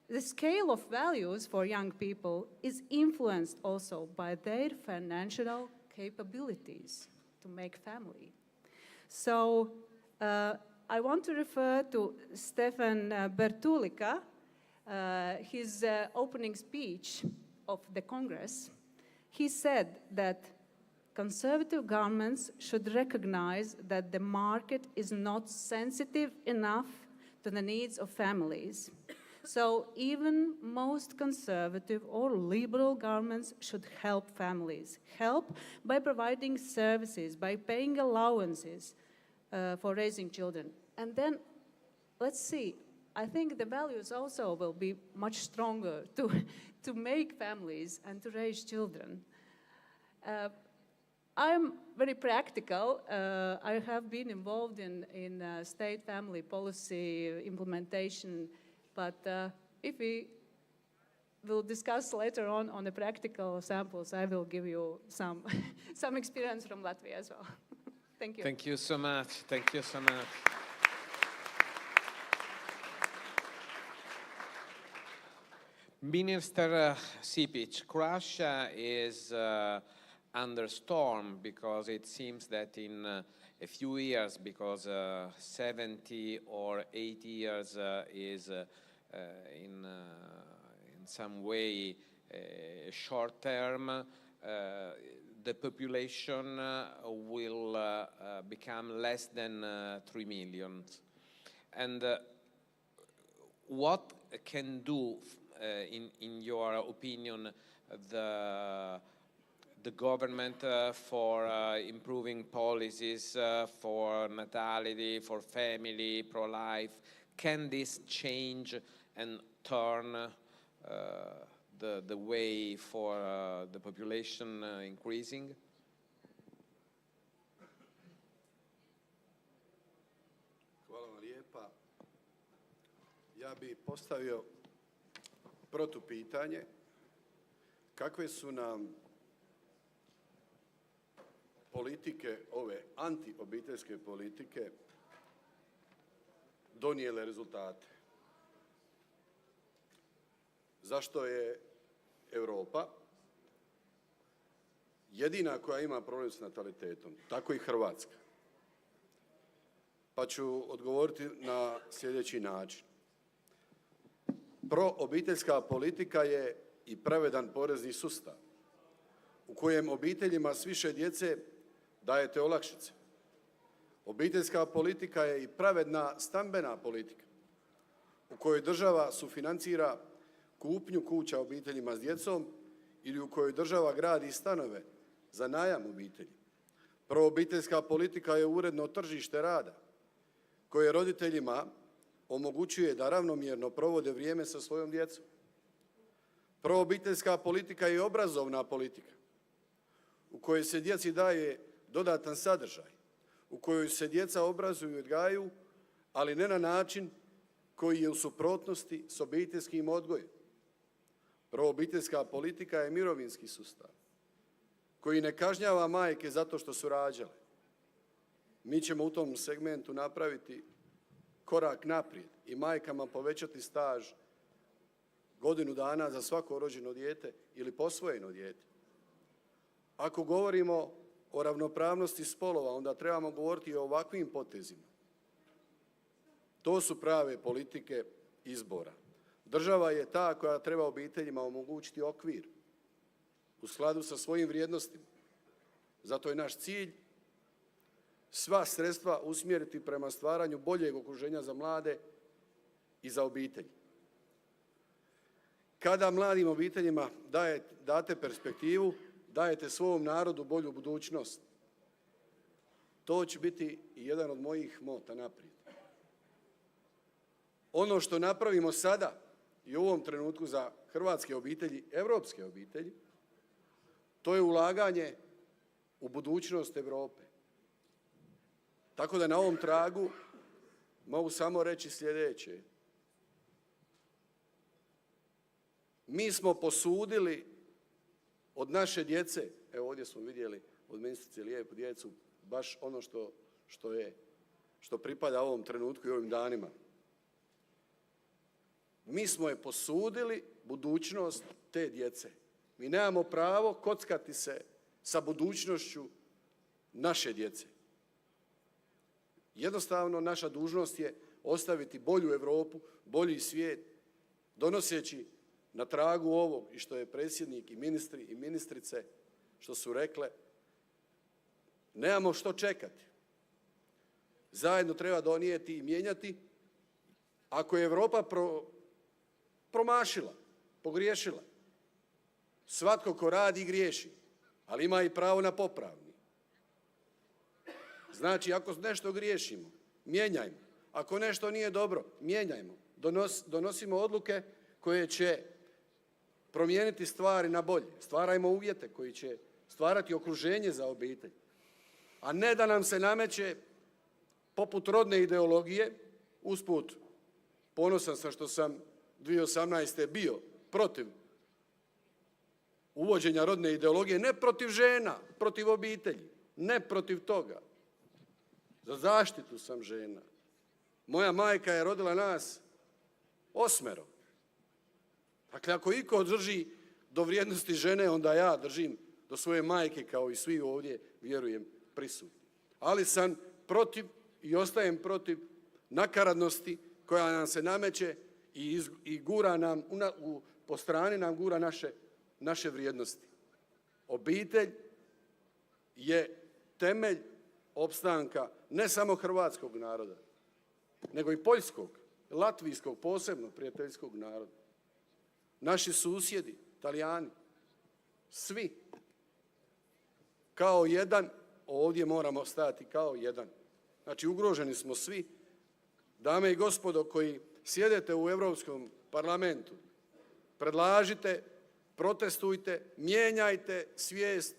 the scale of values for young people is influenced also by their financial capabilities to make family. So I want to refer to Stefan Bertulika, his opening speech of the Congress. He said that conservative governments should recognize that the market is not sensitive enough to the needs of families. So even most conservative or liberal governments should help families. Help by providing services, by paying allowances for raising children. And then, let's see, I think the values also will be much stronger to make families and to raise children. I'm very practical. I have been involved in state family policy implementation, but if we will discuss later on the practical samples, I will give you some experience from Latvia as well. Thank you. Thank you so much. Thank you so much. Minister Šipić, Croatia is under storm because it seems that in a few years, because 70 or 80 years is in some way short term, the population will become less than 3 million. And what can do, in your opinion, the government for improving policies for natality, for family, pro-life? Can this change and turn the way for the population increasing? Hvala vam lijepa. Ja bih postavio protupitanje. Kakve su nam politike, ove antiobiteljske politike, donijele rezultate? Zašto je Europa jedina koja ima problem s natalitetom? Tako i Hrvatska. Pa ću odgovoriti na sljedeći način. Proobiteljska politika je i pravedan porezni sustav u kojem obiteljima s više djece dajete olakšice. Obiteljska politika je i pravedna stambena politika u kojoj država sufinancira kupnju kuća obiteljima s djecom ili u kojoj država gradi stanove za najam obitelji. Proobiteljska politika je uredno tržište rada koje roditeljima omogućuje da ravnomjerno provode vrijeme sa svojom djecom. Proobiteljska politika je obrazovna politika u kojoj se djeci daje dodatan sadržaj, u kojoj se djeca obrazuju i odgajaju, ali ne na način koji je u suprotnosti s obiteljskim odgojem. Proobiteljska politika je mirovinski sustav koji ne kažnjava majke zato što su rađale. Mi ćemo u tom segmentu napraviti korak naprijed i majkama povećati staž godinu dana za svako rođeno dijete ili posvojeno dijete. Ako govorimo o ravnopravnosti spolova, onda trebamo govoriti o ovakvim potezima. To su prave politike izbora. Država je ta koja treba obiteljima omogućiti okvir u skladu sa svojim vrijednostima. Zato je naš cilj sva sredstva usmjeriti prema stvaranju boljeg okruženja za mlade i za obitelji. Kada mladim obiteljima date perspektivu, dajete svom narodu bolju budućnost. To će biti jedan od mojih mota naprijed. Ono što napravimo sada i u ovom trenutku za hrvatske obitelji, evropske obitelji, to je ulaganje u budućnost Europe. Tako da na ovom tragu mogu samo reći sljedeće. Mi smo posudili od naše djece, evo ovdje smo vidjeli od ministrice lijepu djecu, baš ono što pripada ovom trenutku i ovim danima. Mi smo je posudili budućnost te djece. Mi nemamo pravo kockati se sa budućnošću naše djece. Jednostavno naša dužnost je ostaviti bolju Europu, bolji svijet, donoseći na tragu ovog i što je predsjednik i ministri i ministrice što su rekle, nemamo što čekati. Zajedno treba donijeti i mijenjati. Ako je Europa promašila, pogriješila, svatko ko radi griješi, ali ima i pravo na popravni. Znači, ako nešto griješimo, mijenjajmo. Ako nešto nije dobro, mijenjajmo. Donosimo odluke koje će promijeniti stvari na bolje. Stvarajmo uvjete koji će stvarati okruženje za obitelj. A ne da nam se nameće poput rodne ideologije. Usput, ponosan sam što sam 2018. bio protiv uvođenja rodne ideologije, ne protiv žena, protiv obitelji, ne protiv toga. Za zaštitu sam žena. Moja majka je rodila nas 8. Dakle, ako iko drži do vrijednosti žene, onda ja držim do svoje majke kao i svi ovdje, vjerujem, prisutni. Ali sam protiv i ostajem protiv nakaradnosti koja nam se nameće i gura nam, po strani nam gura naše vrijednosti. Obitelj je temelj opstanka ne samo hrvatskog naroda, nego i poljskog, latvijskog, posebno prijateljskog naroda. Naši susjedi, Italijani, svi kao jedan, ovdje moramo stati kao jedan. Znači, ugroženi smo svi. Dame i gospodo koji sjedete u Europskom parlamentu, predlažite, protestujte, mijenjajte svijest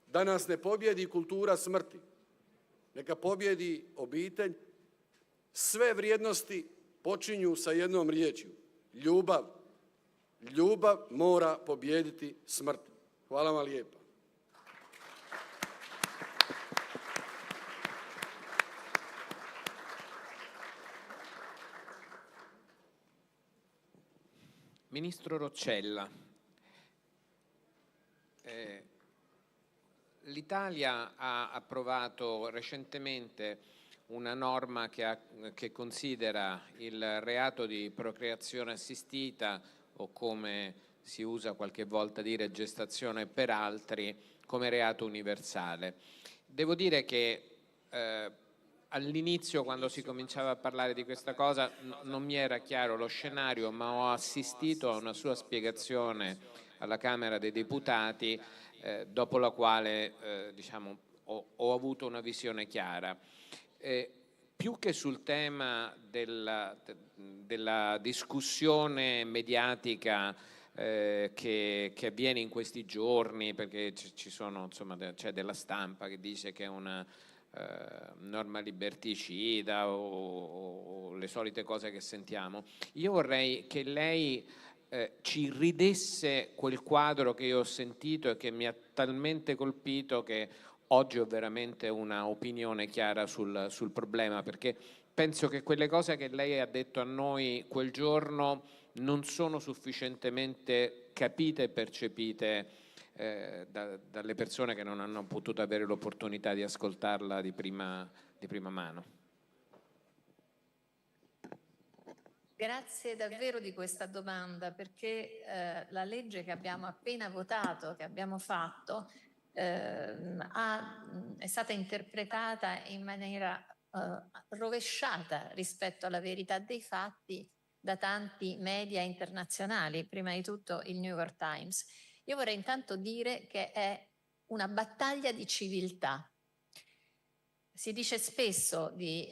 da nas ne pobjedi kultura smrti. Neka pobjedi obitelj. Sve vrijednosti počinju sa jednom riječju. Ljubav. Ljubav mora pobijediti smrt. Hvala vam lijepa. Ministro Roccella, l'Italia ha approvato recentemente una norma che considera il reato di procreazione assistita, o come si usa qualche volta dire gestazione per altri, come reato universale. Devo dire che all'inizio, quando si cominciava a parlare di questa cosa, non mi era chiaro lo scenario, ma ho assistito a una sua spiegazione alla Camera dei Deputati, dopo la quale diciamo, ho avuto una visione chiara. Più che sul tema della discussione mediatica che avviene in questi giorni, perché ci sono, insomma, c'è della stampa che dice che è una norma liberticida o le solite cose che sentiamo. Io vorrei che lei ci ridesse quel quadro che io ho sentito e che mi ha talmente colpito che oggi ho veramente una opinione chiara sul problema, perché penso che quelle cose che lei ha detto a noi quel giorno non sono sufficientemente capite e percepite dalle persone che non hanno potuto avere l'opportunità di ascoltarla di prima mano. Grazie davvero di questa domanda, perché la legge che abbiamo appena votato, che abbiamo fatto, è stata interpretata in maniera rovesciata rispetto alla verità dei fatti da tanti media internazionali, prima di tutto il New York Times. Io vorrei intanto dire che è una battaglia di civiltà. Si dice spesso di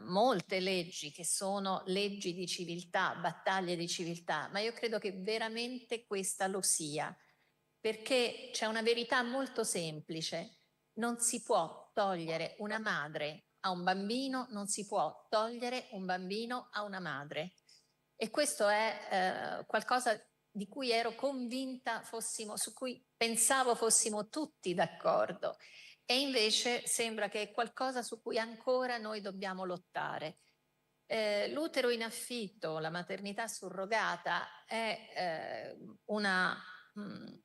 molte leggi che sono leggi di civiltà, battaglie di civiltà, ma io credo che veramente questa lo sia, perché c'è una verità molto semplice: non si può togliere una madre a un bambino, non si può togliere un bambino a una madre. E questo è qualcosa di cui ero convinta su cui pensavo fossimo tutti d'accordo. E invece sembra che è qualcosa su cui ancora noi dobbiamo lottare. L'utero in affitto, la maternità surrogata è una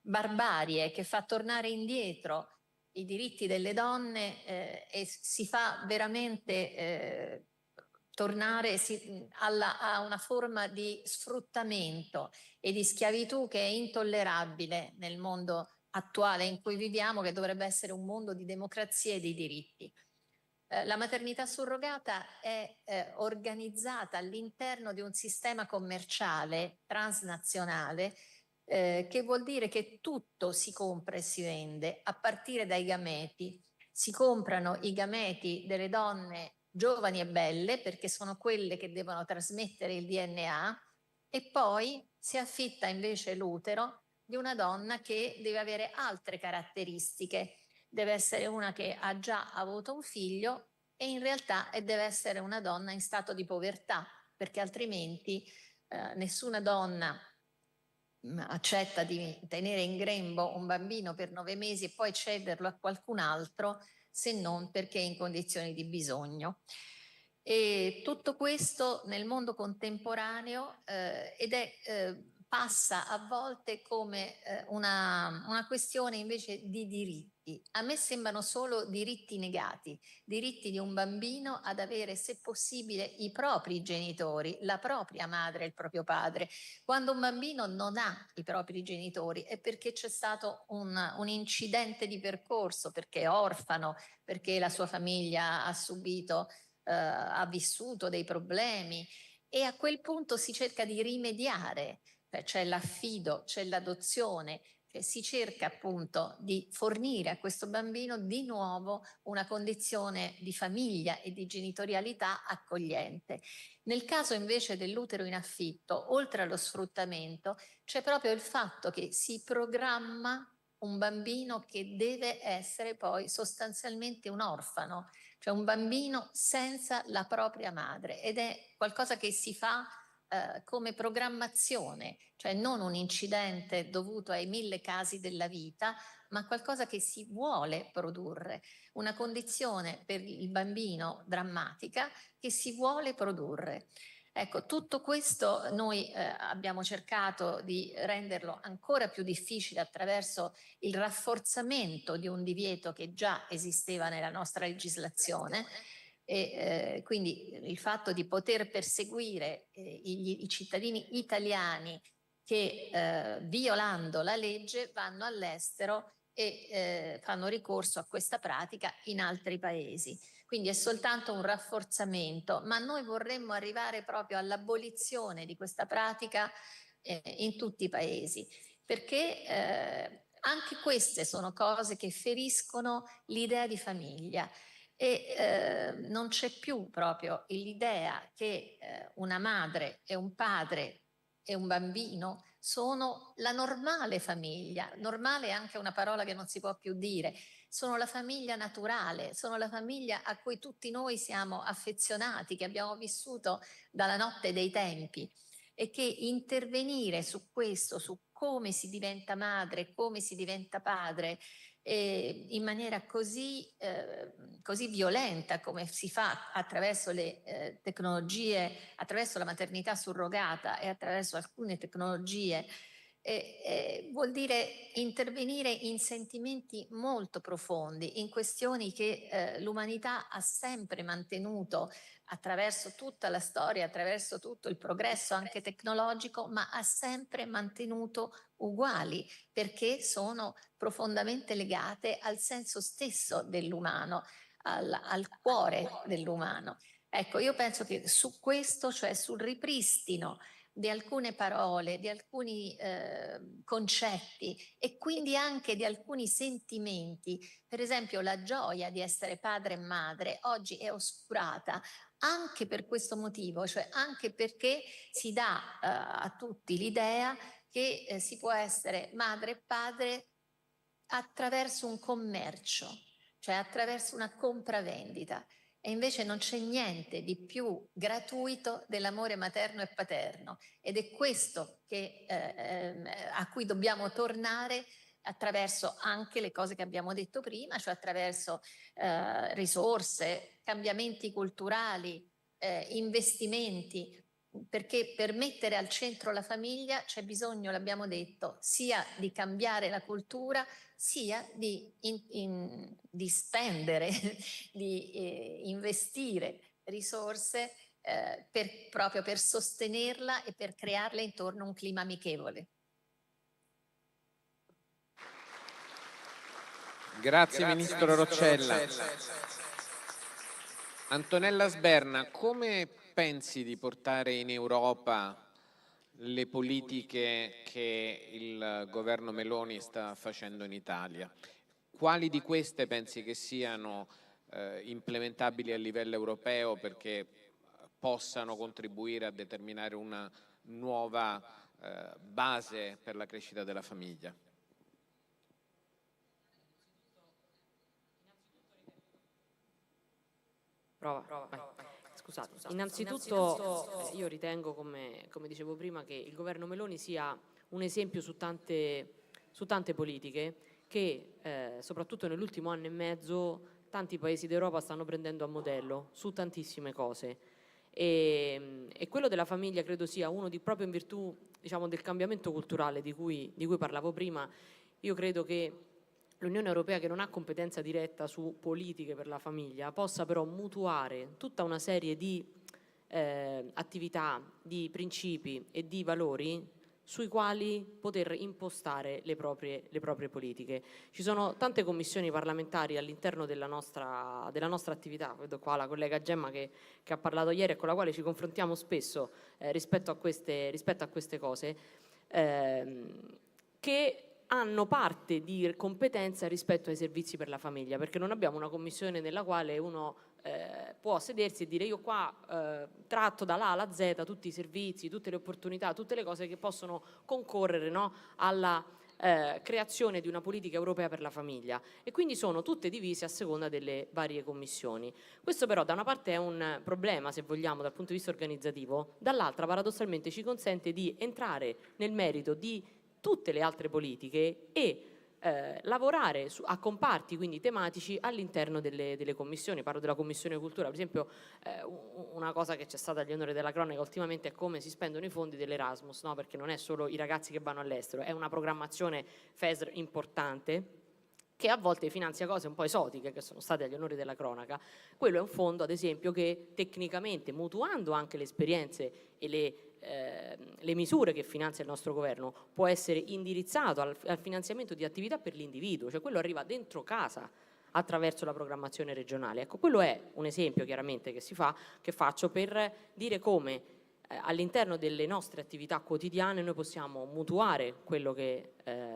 barbarie che fa tornare indietro i diritti delle donne e si fa veramente tornare a una forma di sfruttamento e di schiavitù che è intollerabile nel mondo attuale in cui viviamo, che dovrebbe essere un mondo di democrazia e di diritti. La maternità surrogata è organizzata all'interno di un sistema commerciale transnazionale che vuol dire che tutto si compra e si vende, a partire dai gameti. Si comprano i gameti delle donne giovani e belle, perché sono quelle che devono trasmettere il DNA, e poi si affitta invece l'utero di una donna che deve avere altre caratteristiche. Deve essere una che ha già avuto un figlio e in realtà deve essere una donna in stato di povertà, perché altrimenti nessuna donna accetta di tenere in grembo un bambino per 9 mesi e poi cederlo a qualcun altro, se non perché è in condizioni di bisogno. E tutto questo nel mondo contemporaneo passa a volte come una questione invece di diritti. A me sembrano solo diritti negati, diritti di un bambino ad avere, se possibile, i propri genitori, la propria madre e il proprio padre. Quando un bambino non ha i propri genitori è perché c'è stato un incidente di percorso, perché è orfano, perché la sua famiglia ha vissuto dei problemi, e a quel punto si cerca di rimediare. C'è l'affido, c'è l'adozione, si cerca appunto di fornire a questo bambino di nuovo una condizione di famiglia e di genitorialità accogliente. Nel caso invece dell'utero in affitto, oltre allo sfruttamento, c'è proprio il fatto che si programma un bambino che deve essere poi sostanzialmente un orfano, cioè un bambino senza la propria madre, ed è qualcosa che si fa come programmazione, cioè non un incidente dovuto ai 1000 casi della vita, ma qualcosa che si vuole produrre, una condizione per il bambino drammatica che si vuole produrre. Ecco, tutto questo noi abbiamo cercato di renderlo ancora più difficile attraverso il rafforzamento di un divieto che già esisteva nella nostra legislazione. E quindi il fatto di poter perseguire i cittadini italiani che violando la legge vanno all'estero e fanno ricorso a questa pratica in altri paesi. Quindi è soltanto un rafforzamento, ma noi vorremmo arrivare proprio all'abolizione di questa pratica in tutti i paesi, perché anche queste sono cose che feriscono l'idea di famiglia. E non c'è più proprio l'idea che una madre e un padre e un bambino sono la normale famiglia. Normale è anche una parola che non si può più dire. Sono la famiglia naturale, sono la famiglia a cui tutti noi siamo affezionati, che abbiamo vissuto dalla notte dei tempi, e che intervenire su questo, su come si diventa madre, come si diventa padre, in maniera così violenta come si fa attraverso le tecnologie, attraverso la maternità surrogata e attraverso alcune tecnologie, vuol dire intervenire in sentimenti molto profondi, in questioni che l'umanità ha sempre mantenuto attraverso tutta la storia, attraverso tutto il progresso anche tecnologico, ma ha sempre mantenuto uguali, perché sono profondamente legate al senso stesso dell'umano, al cuore dell'umano. Ecco, io penso che su questo, cioè sul ripristino di alcune parole, di alcuni concetti e quindi anche di alcuni sentimenti, per esempio la gioia di essere padre e madre oggi è oscurata anche per questo motivo, cioè anche perché si dà a tutti l'idea che si può essere madre e padre attraverso un commercio, cioè attraverso una compravendita. E invece non c'è niente di più gratuito dell'amore materno e paterno, ed è questo che, a cui dobbiamo tornare attraverso anche le cose che abbiamo detto prima, cioè attraverso risorse, cambiamenti culturali, investimenti, perché per mettere al centro la famiglia c'è bisogno, l'abbiamo detto, sia di cambiare la cultura, sia di spendere, di investire risorse proprio per sostenerla e per crearle intorno a un clima amichevole. Grazie Ministro Roccella. Antonella Sberna, come pensi di portare in Europa le politiche che il governo Meloni sta facendo in Italia? Quali di queste pensi che siano implementabili a livello europeo perché possano contribuire a determinare una nuova base per la crescita della famiglia? Scusate, innanzitutto io ritengo, come dicevo prima, che il governo Meloni sia un esempio su tante politiche che soprattutto nell'ultimo anno e mezzo tanti paesi d'Europa stanno prendendo a modello su tantissime cose. E quello della famiglia credo sia uno proprio in virtù, diciamo, del cambiamento culturale di cui parlavo prima. Io credo che l'Unione Europea, che non ha competenza diretta su politiche per la famiglia, possa però mutuare tutta una serie di attività, di principi e di valori sui quali poter impostare le proprie politiche. Ci sono tante commissioni parlamentari all'interno della nostra attività, vedo qua la collega Gemma che ha parlato ieri e con la quale ci confrontiamo spesso rispetto a queste cose, che hanno parte di competenza rispetto ai servizi per la famiglia, perché non abbiamo una commissione nella quale uno può sedersi e dire io qua tratto dall'A alla Z tutti i servizi, tutte le opportunità, tutte le cose che possono concorrere, no, alla creazione di una politica europea per la famiglia, e quindi sono tutte divise a seconda delle varie commissioni. Questo però da una parte è un problema, se vogliamo, dal punto di vista organizzativo, dall'altra paradossalmente ci consente di entrare nel merito di tutte le altre politiche e lavorare a comparti, quindi tematici, all'interno delle commissioni. Parlo della Commissione Cultura, per esempio. Una cosa che c'è stata agli onori della cronaca ultimamente è come si spendono i fondi dell'Erasmus, no? Perché non è solo i ragazzi che vanno all'estero, è una programmazione FESR importante che a volte finanzia cose un po' esotiche che sono state agli onori della cronaca. Quello è un fondo, ad esempio, che tecnicamente, mutuando anche le esperienze e le misure che finanzia il nostro governo, può essere indirizzato al finanziamento di attività per l'individuo, cioè quello arriva dentro casa attraverso la programmazione regionale. Ecco, quello è un esempio chiaramente che faccio per dire come all'interno delle nostre attività quotidiane noi possiamo mutuare quello che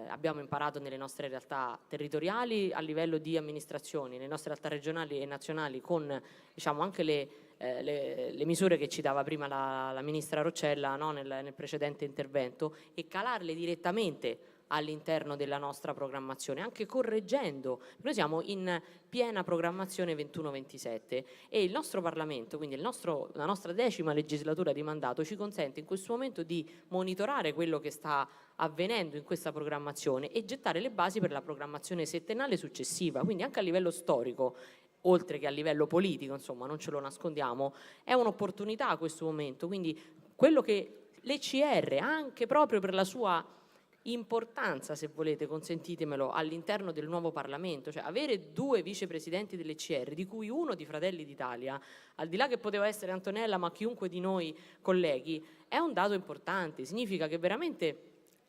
abbiamo imparato nelle nostre realtà territoriali a livello di amministrazioni, nelle nostre realtà regionali e nazionali, con diciamo anche le misure che citava prima la ministra Roccella, no? nel precedente intervento, e calarle direttamente all'interno della nostra programmazione, anche correggendo. Noi siamo in piena programmazione 21-27 e il nostro Parlamento, quindi la nostra 10ª legislatura di mandato, ci consente in questo momento di monitorare quello che sta avvenendo in questa programmazione e gettare le basi per la programmazione settennale successiva. Quindi anche a livello storico, oltre che a livello politico, insomma, non ce lo nascondiamo, è un'opportunità a questo momento. Quindi quello che l'ECR, anche proprio per la sua importanza, se volete, consentitemelo, all'interno del nuovo Parlamento, cioè avere 2 vicepresidenti dell'ECR, di cui uno di Fratelli d'Italia, al di là che poteva essere Antonella, ma chiunque di noi colleghi, è un dato importante. Significa che veramente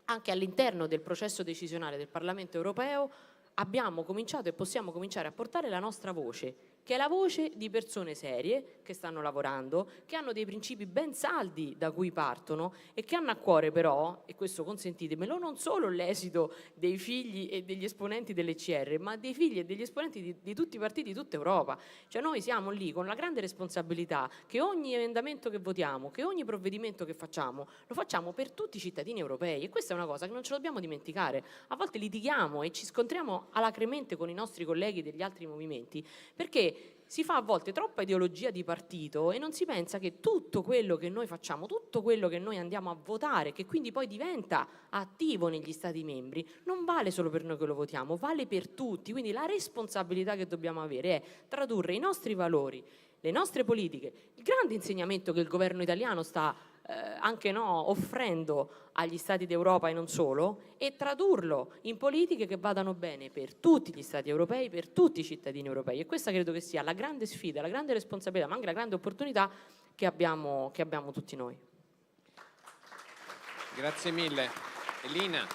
anche all'interno del processo decisionale del Parlamento europeo abbiamo cominciato e possiamo cominciare a portare la nostra voce, che è la voce di persone serie che stanno lavorando, che hanno dei principi ben saldi da cui partono e che hanno a cuore però, e questo consentitemelo, non solo l'esito dei figli e degli esponenti dell'ECR, ma dei figli e degli esponenti di tutti i partiti di tutta Europa. Cioè noi siamo lì con la grande responsabilità che ogni emendamento che votiamo, che ogni provvedimento che facciamo, lo facciamo per tutti i cittadini europei, e questa è una cosa che non ce lo dobbiamo dimenticare. A volte litighiamo e ci scontriamo alacremente con i nostri colleghi degli altri movimenti, perché si fa a volte troppa ideologia di partito e non si pensa che tutto quello che noi facciamo, tutto quello che noi andiamo a votare, che quindi poi diventa attivo negli Stati membri, non vale solo per noi che lo votiamo, vale per tutti. Quindi la responsabilità che dobbiamo avere è tradurre i nostri valori, le nostre politiche, il grande insegnamento che il governo italiano sta anche offrendo agli Stati d'Europa e non solo, e tradurlo in politiche che vadano bene per tutti gli Stati europei, per tutti i cittadini europei. E questa credo che sia la grande sfida, la grande responsabilità, ma anche la grande opportunità che abbiamo tutti noi. Grazie mille. Elina,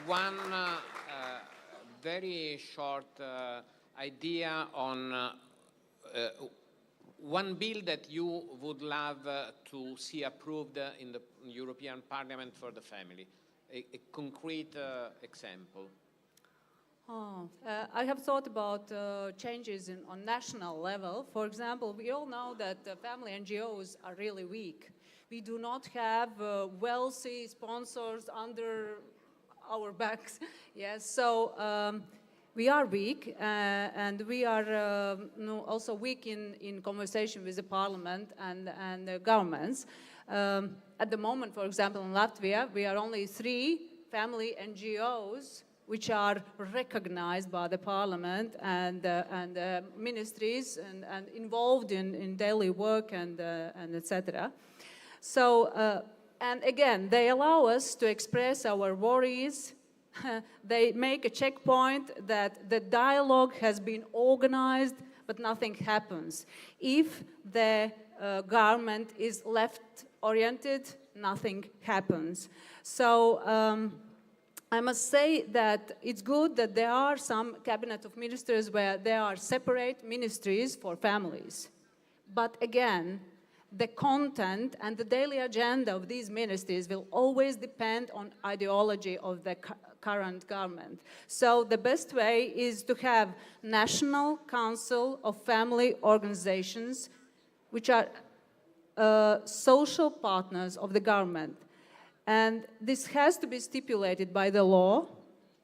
one very short idea on one bill that you would love to see approved in the European Parliament for the family, a concrete example. I have thought about changes on national level. For example, we all know that family NGOs are really weak. We do not have wealthy sponsors under our backs. Yes, so we are weak, and we are also weak in conversation with the parliament and the governments. At the moment, for example, in Latvia, we are only 3 family NGOs which are recognized by the parliament and ministries and involved in daily work and etc. So, and again, they allow us to express our worries. They make a checkpoint that the dialogue has been organized, but nothing happens. If the government is left-oriented, nothing happens. So I must say that it's good that there are some cabinet of ministers where there are separate ministries for families. But again, the content and the daily agenda of these ministries will always depend on ideology of the current government. So the best way is to have National Council of Family Organizations, which are social partners of the government. And this has to be stipulated by the law,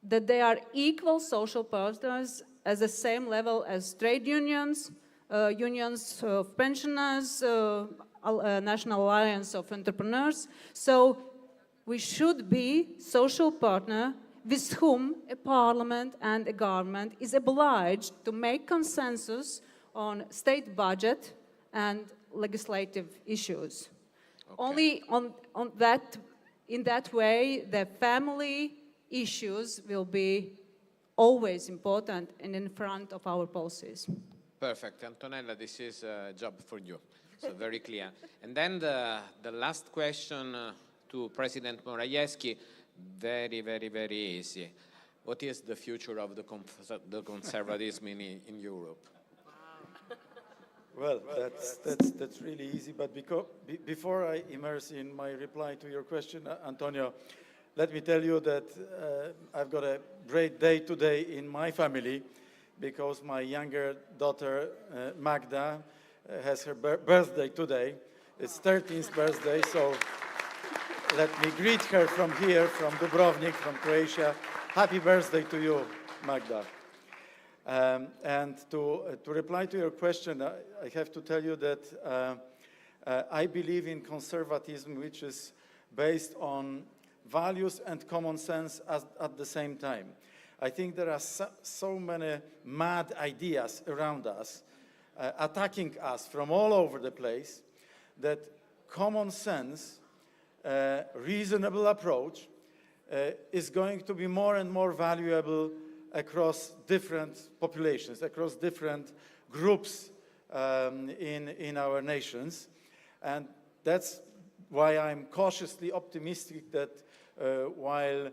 that they are equal social partners at the same level as trade unions, unions of pensioners, National Alliance of Entrepreneurs. So we should be social partner with whom a parliament and a government is obliged to make consensus on state budget and legislative issues. Okay. Only in that way, the family issues will be always important and in front of our policies. Perfect. Antonella, this is a job for you. So very clear. And then the last question to President Morawiecki, very, very, very easy. What is the future of the conservatism in Europe? Well, that's really easy. But before I immerse in my reply to your question, Antonio, let me tell you that I've got a great day today in my family because my younger daughter, Magda, has her birthday today. It's 13th birthday, so let me greet her from here, from Dubrovnik, from Croatia. Happy birthday to you, Magda. And to reply to your question, I have to tell you that I believe in conservatism, which is based on values and common sense at the same time. I think there are so many mad ideas around us, attacking us from all over the place, that common sense, reasonable approach is going to be more and more valuable across different populations, across different groups in our nations. And that's why I'm cautiously optimistic that while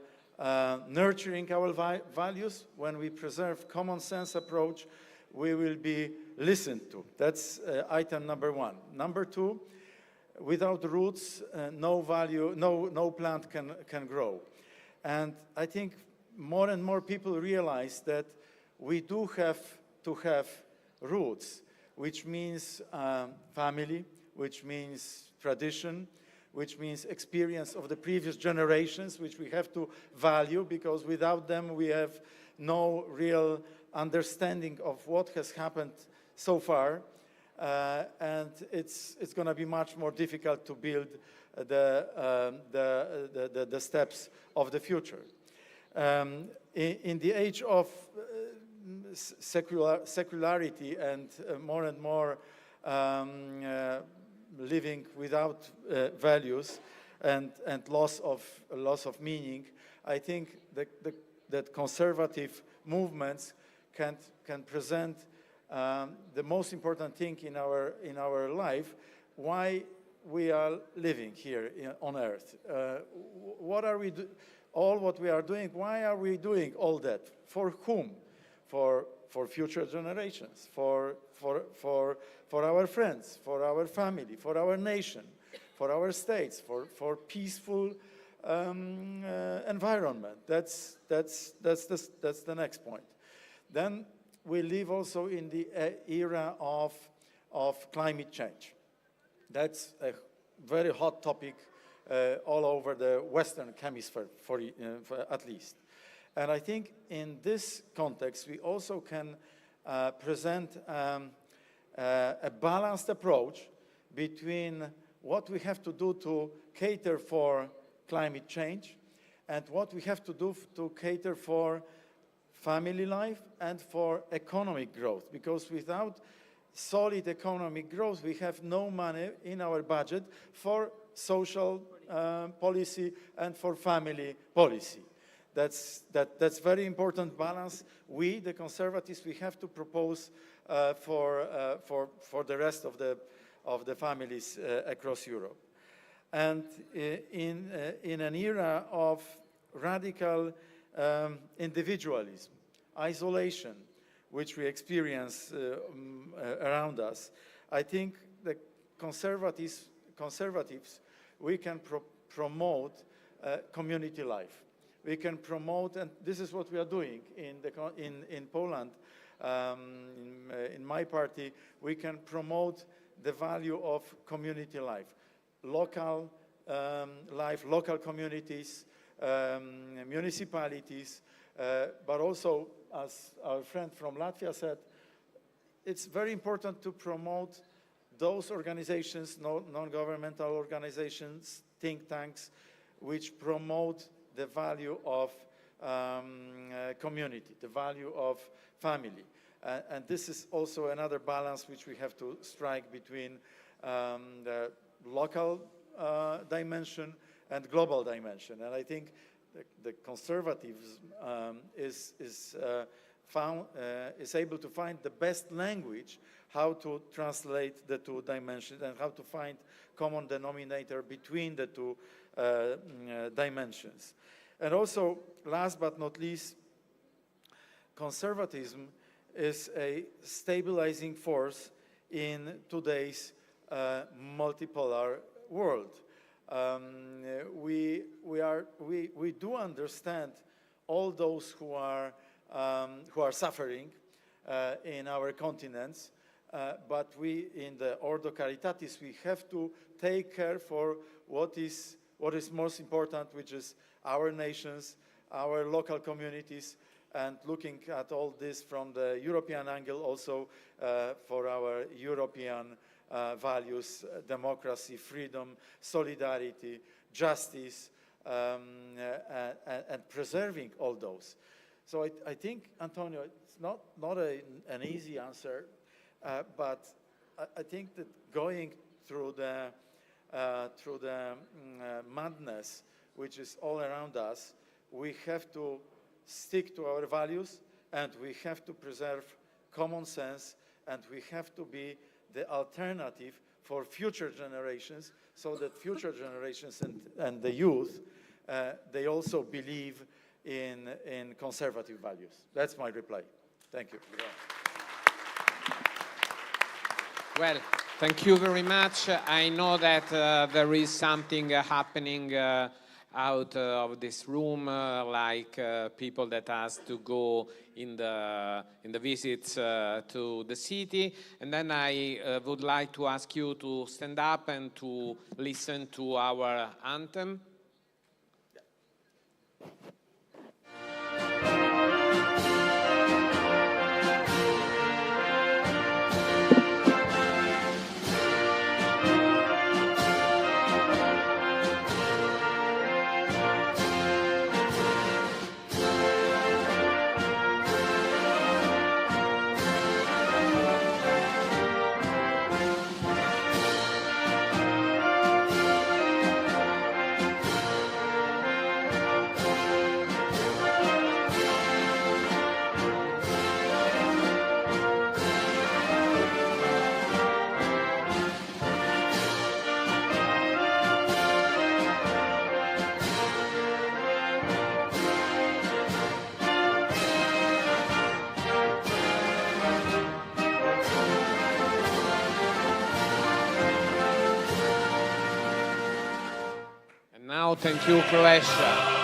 nurturing our values, when we preserve common sense approach, we will be listened to. That's item number one. Number two, without roots, no plant can grow. And I think more and more people realize that we do have to have roots, which means family, which means tradition, which means experience of the previous generations, which we have to value, because without them we have no real understanding of what has happened so far, and it's going to be much more difficult to build the steps of the future. In the age of secularity and more living without values and loss of meaning, I think that conservative movements can present the most important thing in our life, why we are living here on Earth. What are we all what we are doing? Why are we doing all that? For whom? For future generations, for our friends, for our family, for our nation, for our states, for peaceful environment. That's the next point. Then we live also in the era of climate change. That's a very hot topic all over the Western Hemisphere, for at least. And I think in this context, we also can present a balanced approach between what we have to do to cater for climate change and what we have to do to cater for family life and for economic growth. Because without solid economic growth, we have no money in our budget for social policy and for family policy. That's very important balance. We, the conservatives, we have to propose for the rest of the families across Europe. And in an era of radical individualism, isolation, which we experience around us, I think the conservatives, we can promote community life. We can promote, and this is what we are doing in Poland. In my party, we can promote the value of community life, local life, local communities, municipalities, but also, as our friend from Latvia said, it's very important to promote those organizations, non-governmental organizations, think tanks, which promote the value of community, the value of family. And this is also another balance which we have to strike between the local dimension and global dimension. And I think the conservatives is able to find the best language how to translate the two dimensions and how to find common denominator between the two dimensions. And also, last but not least, conservatism is a stabilizing force in today's multipolar world. We do understand all those who are suffering in our continents, but we in the Ordo Caritatis, we have to take care for what is most important, which is our nations, our local communities, and looking at all this from the European angle also for our European values, democracy, freedom, solidarity, justice, and preserving all those. So I think, Antonio, it's not an easy answer, but I think that going through the madness which is all around us, we have to stick to our values, and we have to preserve common sense, and we have to be the alternative for future generations, so that future generations and the youth, they also believe in conservative values. That's my reply. Thank you. Well, thank you very much. I know that there is something happening out of this room, like people that has to go in the visits to the city. And then I would like to ask you to stand up and to listen to our anthem. Now, thank you, Croatia.